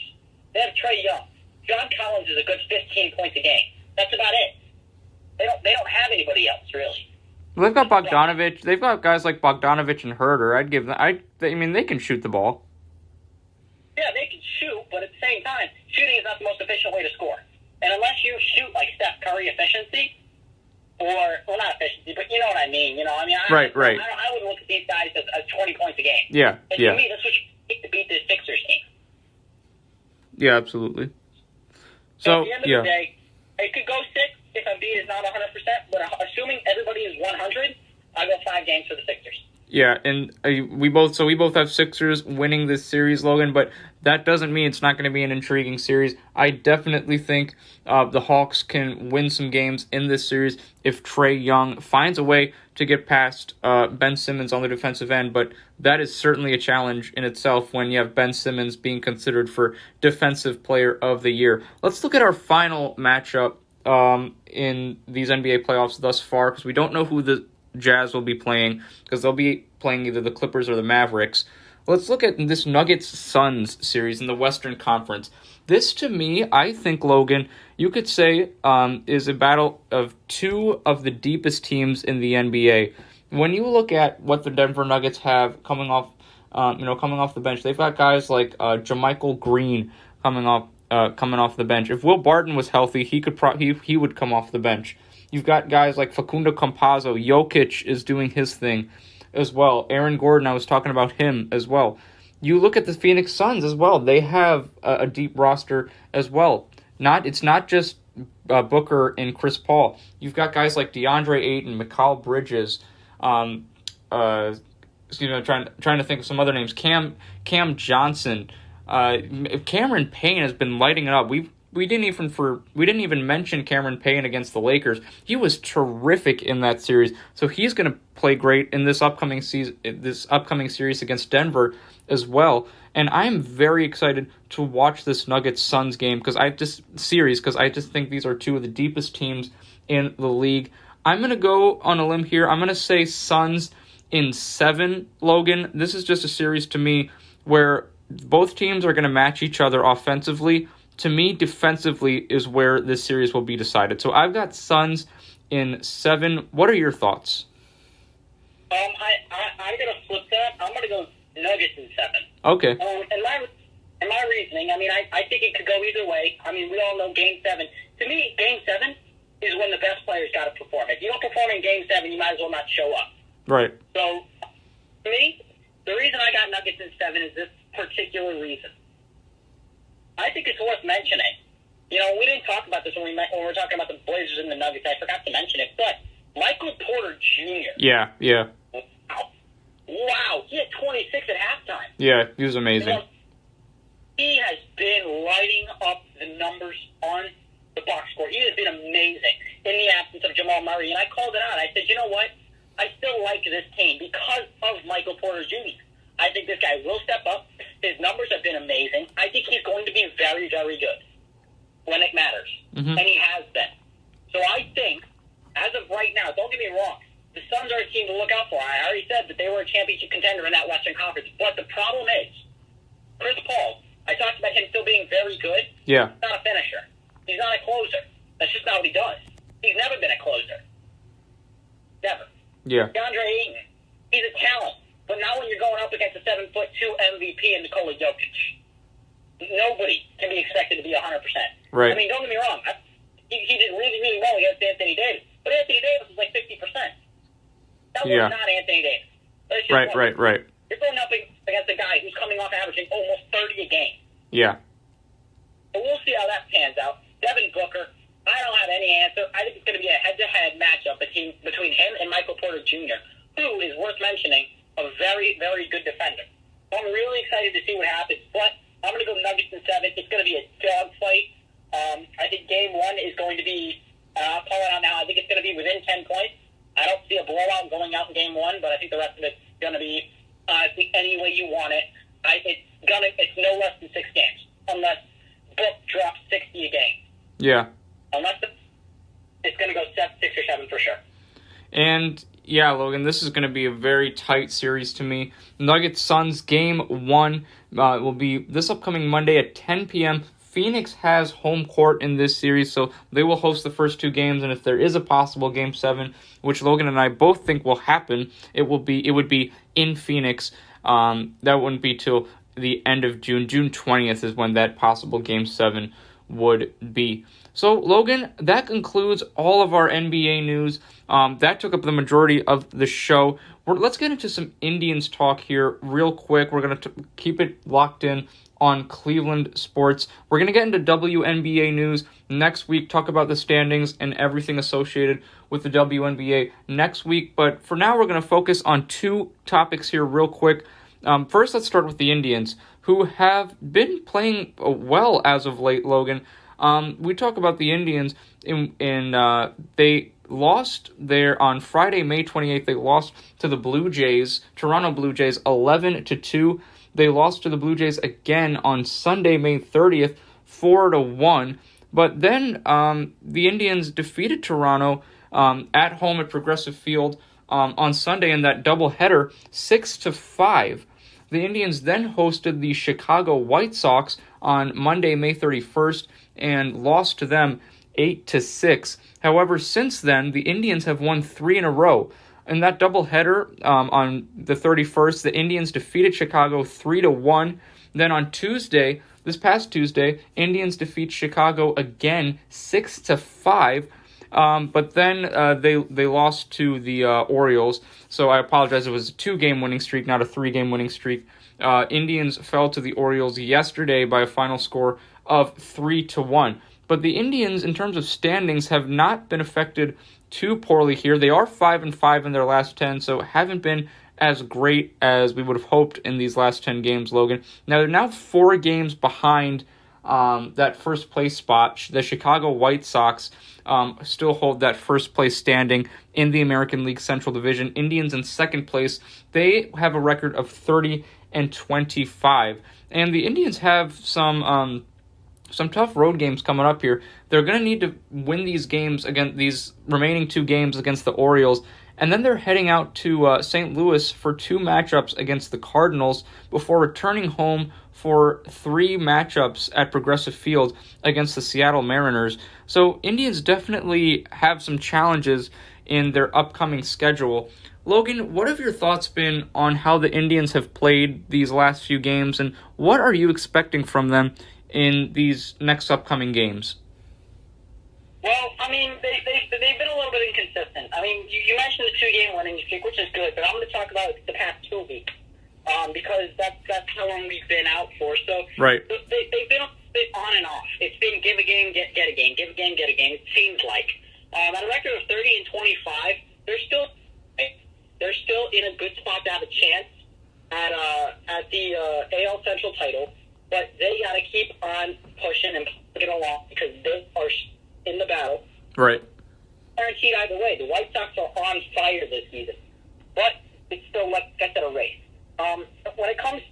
They have Trae Young. John Collins is a good 15 points a game. That's about it. They don't have anybody else, really. Well, they've got Bogdanovich. They've got guys like Bogdanovich and Herter. I'd give them. I mean, they can shoot the ball. Yeah, they can shoot, but at the same time, shooting is not the most efficient way to score. And unless you shoot like Steph Curry efficiency, not efficiency, but you know what I mean. Right. I would look at these guys as 20 points a game. Yeah, and to me, that's what you need to beat this Sixers team. Yeah, absolutely. So at the end of the day, it could go 6 if Embiid is not 100%, but assuming everybody is 100, I go 5 games for the Sixers. Yeah, and we both have Sixers winning this series, Logan, but that doesn't mean it's not going to be an intriguing series. I definitely think the Hawks can win some games in this series if Trae Young finds a way to get past Ben Simmons on the defensive end, but that is certainly a challenge in itself when you have Ben Simmons being considered for Defensive Player of the Year. Let's look at our final matchup in these NBA playoffs thus far, because we don't know who the Jazz will be playing, because they'll be playing either the Clippers or the Mavericks. Let's look at this Nuggets-Suns series in the Western Conference. This, to me, I think, Logan, you could say is a battle of two of the deepest teams in the NBA. When you look at what the Denver Nuggets have coming off the bench, they've got guys like JaMychal Green coming off the bench. If Will Barton was healthy, he would come off the bench. You've got guys like Facundo Campazzo. Jokic is doing his thing as well. Aaron Gordon, I was talking about him as well. You look at the Phoenix Suns as well. They have a deep roster as well. It's not just Booker and Chris Paul. You've got guys like DeAndre Ayton, Mikal Bridges, trying to think of some other names. Cam Johnson, Cameron Payne has been lighting it up. We didn't even mention Cameron Payne against the Lakers. He was terrific in that series, so he's going to play great in this upcoming series against Denver as well. And I'm very excited to watch this Nuggets-Suns game because I just think these are two of the deepest teams in the league. I'm going to go on a limb here. I'm going to say Suns in 7, Logan. This is just a series to me where both teams are going to match each other offensively. To me, defensively is where this series will be decided. So I've got Suns in 7. What are your thoughts? I'm going to flip that. I'm going to go Nuggets in 7. Okay. And my reasoning, I think it could go either way. We all know Game 7. To me, Game 7 is when the best players got to perform. If you don't perform in Game 7, you might as well not show up. Right. So, to me, the reason I got Nuggets in 7 is this particular reason. I think it's worth mentioning. We didn't talk about this when we were talking about the Blazers and the Nuggets. I forgot to mention it, but Michael Porter Jr. Yeah. Wow. He had 26 at halftime. Yeah, he was amazing. He has been lighting up the numbers on the box score. He has been amazing in the absence of Jamal Murray, and I called it out. I said, you know what? I still like this team because of Michael Porter Jr. I think this guy will step up. His numbers have been amazing. I think he's going to be very, very good when it matters. Mm-hmm. And he has been. So I think, as of right now, don't get me wrong, the Suns are a team to look out for. I already said that they were a championship contender in that Western Conference. But the problem is, Chris Paul, I talked about him still being very good. Yeah. He's not a finisher. He's not a closer. That's just not what he does. He's never been a closer. Never. Yeah. DeAndre Ayton, he's a talent. But now when you're going up against a 7'2" MVP in Nikola Jokic, nobody can be expected to be 100%. Right. Don't get me wrong. He did really, really well against Anthony Davis. But Anthony Davis was like 50%. That was not Anthony Davis. Right. You're going up against a guy who's coming off averaging almost 30 a game. Yeah. But we'll see how that pans out. Devin Booker, I don't have any answer. I think it's going to be a head-to-head matchup between him and Michael Porter Jr., who is worth mentioning, a very, very good defender. So I'm really excited to see what happens. But I'm going to go Nuggets in 7. It's going to be a dogfight. I think Game 1 is going to be, I'll call it out now, I think it's going to be within 10 points. I don't see a blowout going out in Game 1, but I think the rest of it's going to be any way you want it. It's no less than 6 games, unless Book drops 60 a game. Yeah. Unless it's going to go 6 or 7 for sure. And yeah, Logan, this is going to be a very tight series to me. Nuggets-Suns Game 1 will be this upcoming Monday at 10 p.m. Phoenix has home court in this series, so they will host the first 2 games, and if there is a possible Game 7, which Logan and I both think will happen, it would be in Phoenix. That wouldn't be till the end of June. June 20th is when that possible Game 7 would be. So, Logan, that concludes all of our NBA news. That took up the majority of the show. Let's get into some Indians talk here real quick. We're going to keep it locked in on Cleveland Sports. We're going to get into WNBA news next week, talk about the standings and everything associated with the WNBA next week. But for now, we're going to focus on two topics here real quick. First, let's start with the Indians, who have been playing well as of late, Logan. We talk about the Indians they lost there on Friday, May 28th. They lost to the Blue Jays, Toronto Blue Jays, 11-2. They lost to the Blue Jays again on Sunday, May 30th, 4-1. But then the Indians defeated Toronto at home at Progressive Field on Sunday in that doubleheader, 6-5. The Indians then hosted the Chicago White Sox on Monday, May 31st, and lost to them 8-6. However, since then, the Indians have won 3 in a row. In that doubleheader on the 31st, the Indians defeated Chicago 3-1. Then on Tuesday, this past Tuesday, Indians defeat Chicago again 6-5. But then they lost to the Orioles. So I apologize. It was a 2-game winning streak, not a 3-game winning streak. Indians fell to the Orioles yesterday by a final score of 3-1. But the Indians, in terms of standings, have not been affected too poorly here. They are 5-5 in their last 10, so haven't been as great as we would have hoped in these last 10 games, Logan. Now, they're now 4 games behind that first place spot. The Chicago White Sox still hold that first place standing in the American League Central Division. Indians in second place. They have a record of 30-25. And the Indians have some tough road games coming up here. They're going to need to win these games against these remaining 2 games against the Orioles, and then they're heading out to St. Louis for 2 matchups against the Cardinals before returning home for 3 matchups at Progressive Field against the Seattle Mariners. So Indians definitely have some challenges in their upcoming schedule. Logan, what have your thoughts been on how the Indians have played these last few games, and what are you expecting from them in these next upcoming games? Well, I mean, they've been a little bit inconsistent. I mean, you mentioned the 2-game winning streak, which is good, but I'm going to talk about the past 2 weeks because that's how long we've been out for. So right. They've been a bit on and off. It's been give a game, get a game, give a game, get a game. It seems like at a record of 30-25, they're still in a good spot to have a chance at the AL Central title. But they got to keep on pushing and pushing along because they are in the battle. Right. Guaranteed either way. The White Sox are on fire this season. But it's still, like I said, a race. When it comes to,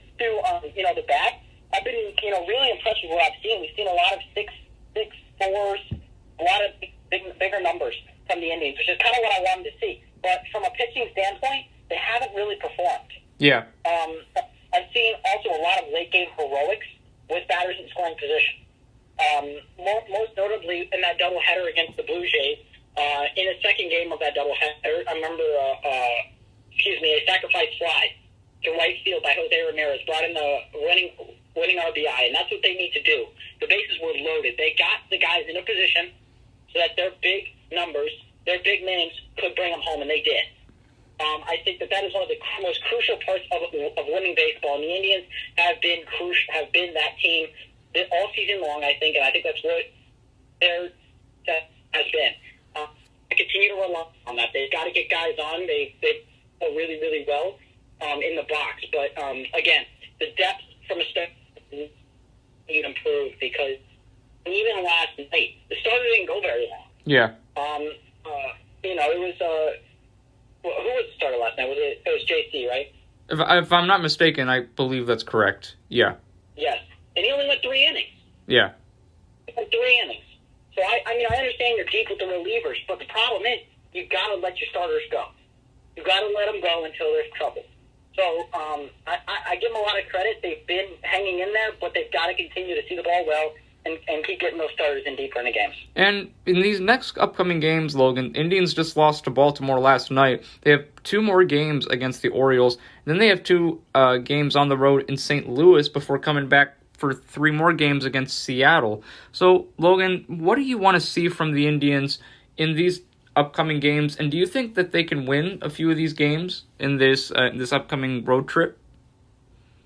the bat, I've been, really impressed with what I've seen. We've seen a lot of 6-4s, a lot of bigger numbers from the Indians, which is kind of what I wanted to see. But from a pitching standpoint, they haven't really performed. Yeah. I've seen also a lot of late-game heroics with batters in scoring position. Most notably in that doubleheader against the Blue Jays. In the second game of that doubleheader, I remember a sacrifice fly to right field by Jose Ramirez brought in the winning RBI, and that's what they need to do. The bases were loaded. They got the guys in a position so that their big numbers, their big names, could bring them home, and they did. I think that is one of the most crucial parts of winning baseball. And the Indians have been that team all season long, I think, and I think that's what their has been. Continue to rely on that. They've got to get guys on. They play really, really well in the box. But, again, the depth from a step need to improve because even last night, the starter didn't go very long. Yeah. It was who was the starter last night? It was JC, right? If I'm not mistaken, I believe that's correct. Yeah. Yes. And he only went 3 innings. Yeah. He went 3 innings. So, I understand you're deep with the relievers, but the problem is you've got to let your starters go. You've got to let them go until there's trouble. So, I give them a lot of credit. They've been hanging in there, but they've got to continue to see the ball well and keep getting those starters in deeper in the games. And in these next upcoming games, Logan, Indians just lost to Baltimore last night. They have 2 more games against the Orioles. And then they have 2 games on the road in St. Louis before coming back for 3 more games against Seattle. So, Logan, what do you want to see from the Indians in these upcoming games? And do you think that they can win a few of these games in this upcoming road trip?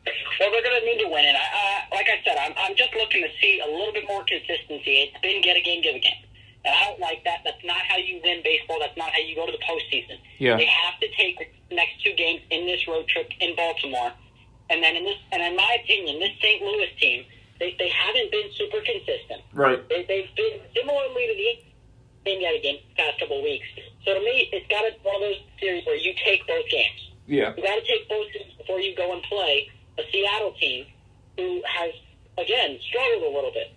Well, they're going to need to win it. Like I I'm just looking to see a little bit more consistency. It's been get a game, give a game. And I don't like that. That's not how you win baseball. That's not how you go to the postseason. Yeah. They have to take the next 2 games in this road trip in Baltimore. And then in my opinion, this St. Louis team, they haven't been super consistent. Right. They've been similarly to the game past couple of weeks. So to me, it's got to be one of those series where you take both games. Yeah. You got to take both games before you go and play a Seattle team who has, again, struggled a little bit.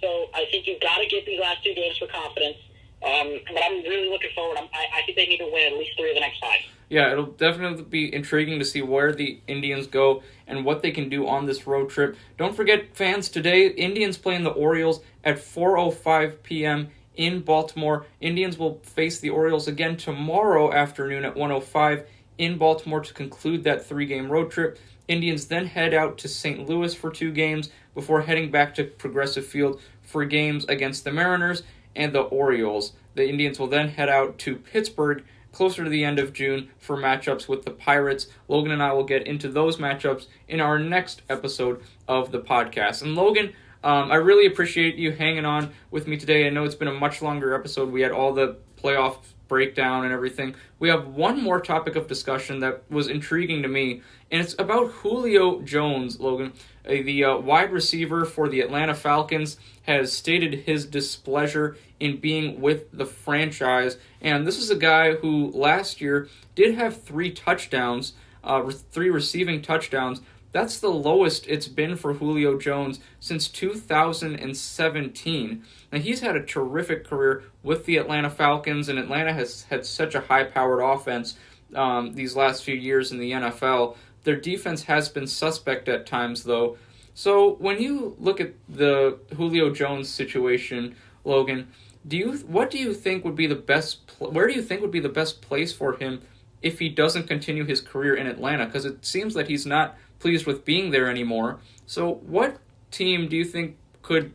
So I think you've got to get these last 2 games for confidence. But I'm really looking forward. I think they need to win at least 3 of the next 5. Yeah, it'll definitely be intriguing to see where the Indians go and what they can do on this road trip. Don't forget, fans, today, Indians playing the Orioles at 4:05 p.m. in Baltimore. Indians will face the Orioles again tomorrow afternoon at 1:05 in Baltimore to conclude that 3-game road trip. Indians then head out to St. Louis for 2 games before heading back to Progressive Field for games against the Mariners and the Orioles. The Indians will then head out to Pittsburgh closer to the end of June for matchups with the Pirates. Logan and I will get into those matchups in our next episode of the podcast. And Logan, I really appreciate you hanging on with me today. I know it's been a much longer episode. We had all the playoff breakdown and everything. We have one more topic of discussion that was intriguing to me, and it's about Julio Jones, Logan. The wide receiver for the Atlanta Falcons has stated his displeasure in being with the franchise, and this is a guy who last year did have 3 touchdowns, 3 receiving touchdowns. That's the lowest it's been for Julio Jones since 2017. Now, he's had a terrific career with the Atlanta Falcons, and Atlanta has had such a high-powered offense these last few years in the NFL. Their defense has been suspect at times, though. So when you look at the Julio Jones situation, Logan, where do you think would be the best place for him if he doesn't continue his career in Atlanta? Because it seems that he's not pleased with being there anymore. So what team do you think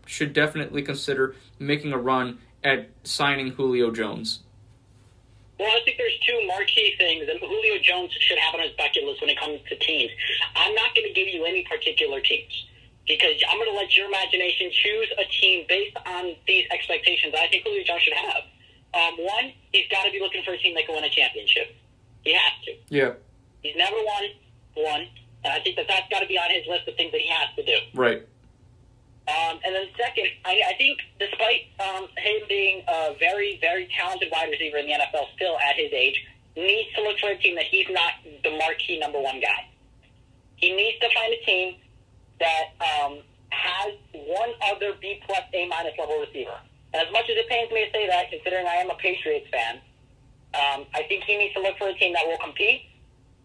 should definitely consider making a run at signing Julio Jones? Well, I think there's 2 marquee things that Julio Jones should have on his bucket list when it comes to teams. I'm not going to give you any particular teams because I'm going to let your imagination choose a team based on these expectations I think Julio Jones should have. One, he's got to be looking for a team that can win a championship. He has to. Yeah. He's never won one, and I think that's got to be on his list of things that he has to do. Right. And then second, I think despite him being a very, very talented wide receiver in the NFL still at his age, needs to look for a team that he's not the marquee number 1 guy. He needs to find a team that has one other B+, A- level receiver. And as much as it pains me to say that, considering I am a Patriots fan, I think he needs to look for a team that will compete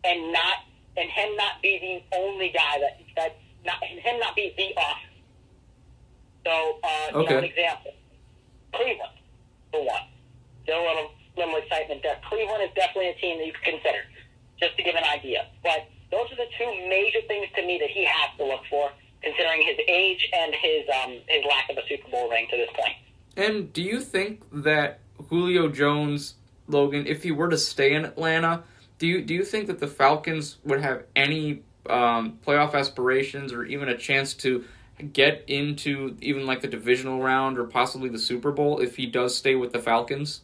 and him not be the only guy him not be the offense. So, an example. Cleveland, for one. Still a little excitement there. Cleveland is definitely a team that you could consider, just to give an idea. But those are the 2 major things to me that he has to look for, considering his age and his lack of a Super Bowl ring to this point. And do you think that Julio Jones, Logan, if he were to stay in Atlanta, do you think that the Falcons would have any playoff aspirations or even a chance to get into even like the divisional round or possibly the Super Bowl if he does stay with the Falcons?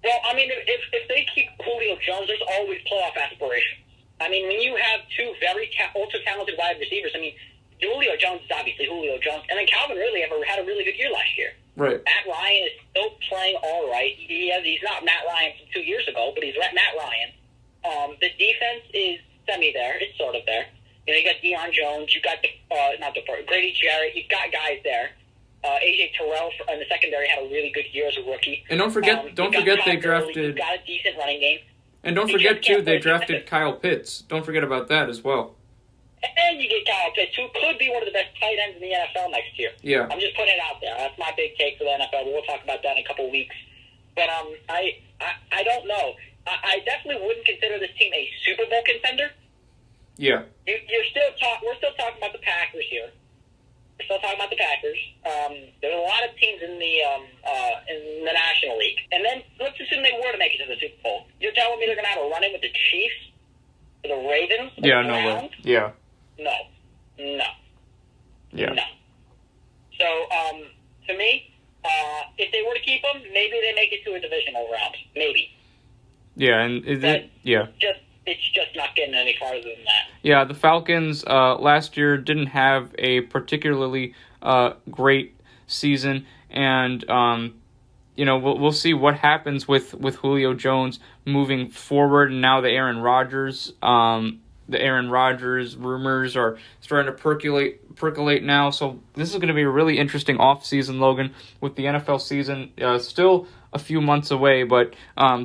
Well, I mean, if they keep Julio Jones, there's always playoff aspirations. I mean, when you have 2 very ultra-talented wide receivers, I mean, Julio Jones is obviously Julio Jones, and then Calvin Ridley had a really good year last year. Right. Matt Ryan is still playing all right. He's not Matt Ryan from 2 years ago, but he's Matt Ryan. The defense is semi-there. It's sort of there. You got Deion Jones. You got Grady Jarrett. You've got guys there. AJ Terrell in the secondary had a really good year as a rookie. And don't forget they drafted. You've got a decent running game. And don't forget too, they drafted Kyle Pitts. Don't forget about that as well. And you get Kyle Pitts, who could be one of the best tight ends in the NFL next year. Yeah. I'm just putting it out there. That's my big take for the NFL. We'll talk about that in a couple of weeks. But I don't know. I definitely wouldn't consider this team a Super Bowl contender. Yeah. We're still talking about the Packers here. We're still talking about the Packers. There's a lot of teams in the National League. And then let's assume they were to make it to the Super Bowl. You're telling me they're going to have a run-in with the Chiefs? Or the Ravens? Yeah, no way. Yeah. No. Yeah. No. So, to me, if they were to keep him, maybe they make it to a divisional round. Maybe. Yeah, and it's just not getting any farther than that. Yeah, the Falcons last year didn't have a particularly great season, and we'll see what happens with Julio Jones moving forward. And now the Aaron Rodgers rumors are starting to percolate now. So this is going to be a really interesting offseason, Logan, with the NFL season still a few months away, but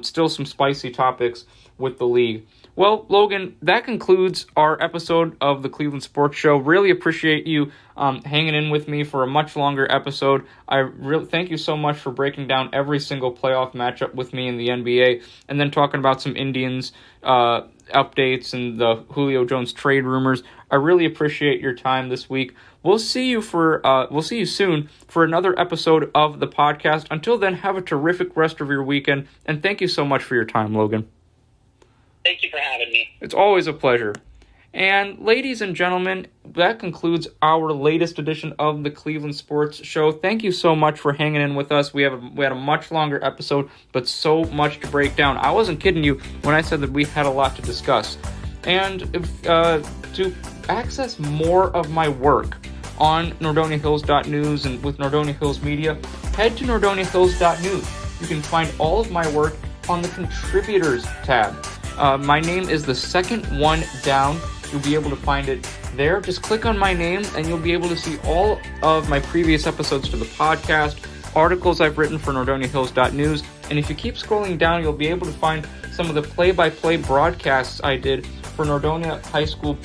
still some spicy topics with the league. Well, Logan, that concludes our episode of the Cleveland Sports Show. Really appreciate you hanging in with me for a much longer episode. I really thank you so much for breaking down every single playoff matchup with me in the NBA, and then talking about some Indians updates and the Julio Jones trade rumors. I really appreciate your time this week. We'll see you soon for another episode of the podcast. Until then, have a terrific rest of your weekend, and thank you so much for your time, Logan. Thank you for having me. It's always a pleasure. And ladies and gentlemen, that concludes our latest edition of the Cleveland Sports Show. Thank you so much for hanging in with us. We had a much longer episode, but so much to break down. I wasn't kidding you when I said that we had a lot to discuss. And to access more of my work on NordoniaHills.news and with Nordonia Hills Media, head to NordoniaHills.news. You can find all of my work on the Contributors tab. My name is the second one down. You'll be able to find it there. Just click on my name and you'll be able to see all of my previous episodes to the podcast, articles I've written for NordoniaHills.news, and if you keep scrolling down, you'll be able to find some of the play-by-play broadcasts I did for Nordonia High School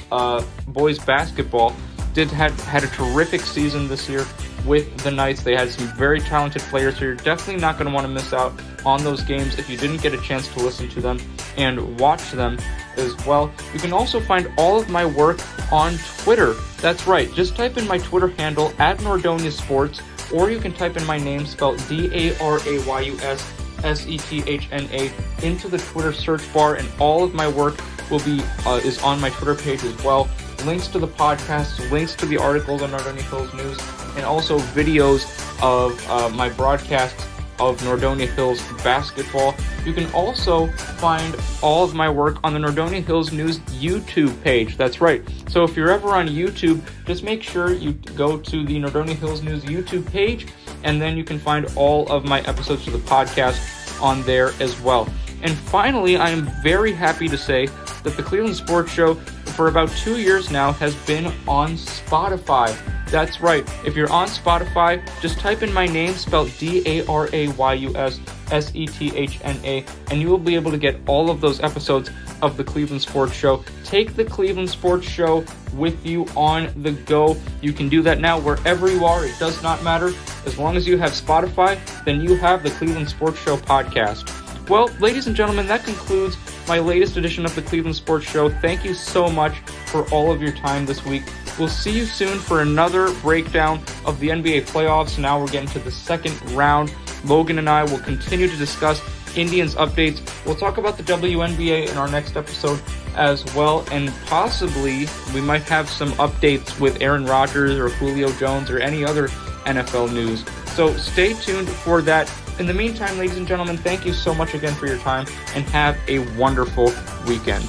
boys basketball. Had a terrific season this year with the Knights. They had some very talented players, so you're definitely not going to want to miss out on those games if you didn't get a chance to listen to them and watch them as well. You can also find all of my work on Twitter. That's right, just type in my Twitter handle @Nordonia Sports, or you can type in my name spelled DARAYUSSETHNA into the Twitter search bar, and all of my work will be is on my Twitter page as well. Links to the podcasts, links to the articles on Nordonia Hills News, and also videos of my broadcasts of Nordonia Hills basketball. You can also find all of my work on the Nordonia Hills News YouTube page. That's right. So if you're ever on YouTube, just make sure you go to the Nordonia Hills News YouTube page, and then you can find all of my episodes of the podcast on there as well. And finally, I am very happy to say that the Cleveland Sports Show, for about 2 years now, has been on Spotify. That's right. If you're on Spotify, just type in my name spelled DARAYUSSETHNA, and you will be able to get all of those episodes of the Cleveland Sports Show. Take the Cleveland Sports Show with you on the go. You can do that now wherever you are. It does not matter. As long as you have Spotify, then you have the Cleveland Sports Show podcast. Well, ladies and gentlemen, that concludes my latest edition of the Cleveland Sports Show. Thank you so much for all of your time this week. We'll see you soon for another breakdown of the NBA playoffs. Now we're getting to the second round. Logan and I will continue to discuss Indians updates. We'll talk about the WNBA in our next episode as well, and possibly we might have some updates with Aaron Rodgers or Julio Jones or any other NFL news. So stay tuned for that. In the meantime, ladies and gentlemen, thank you so much again for your time, and have a wonderful weekend.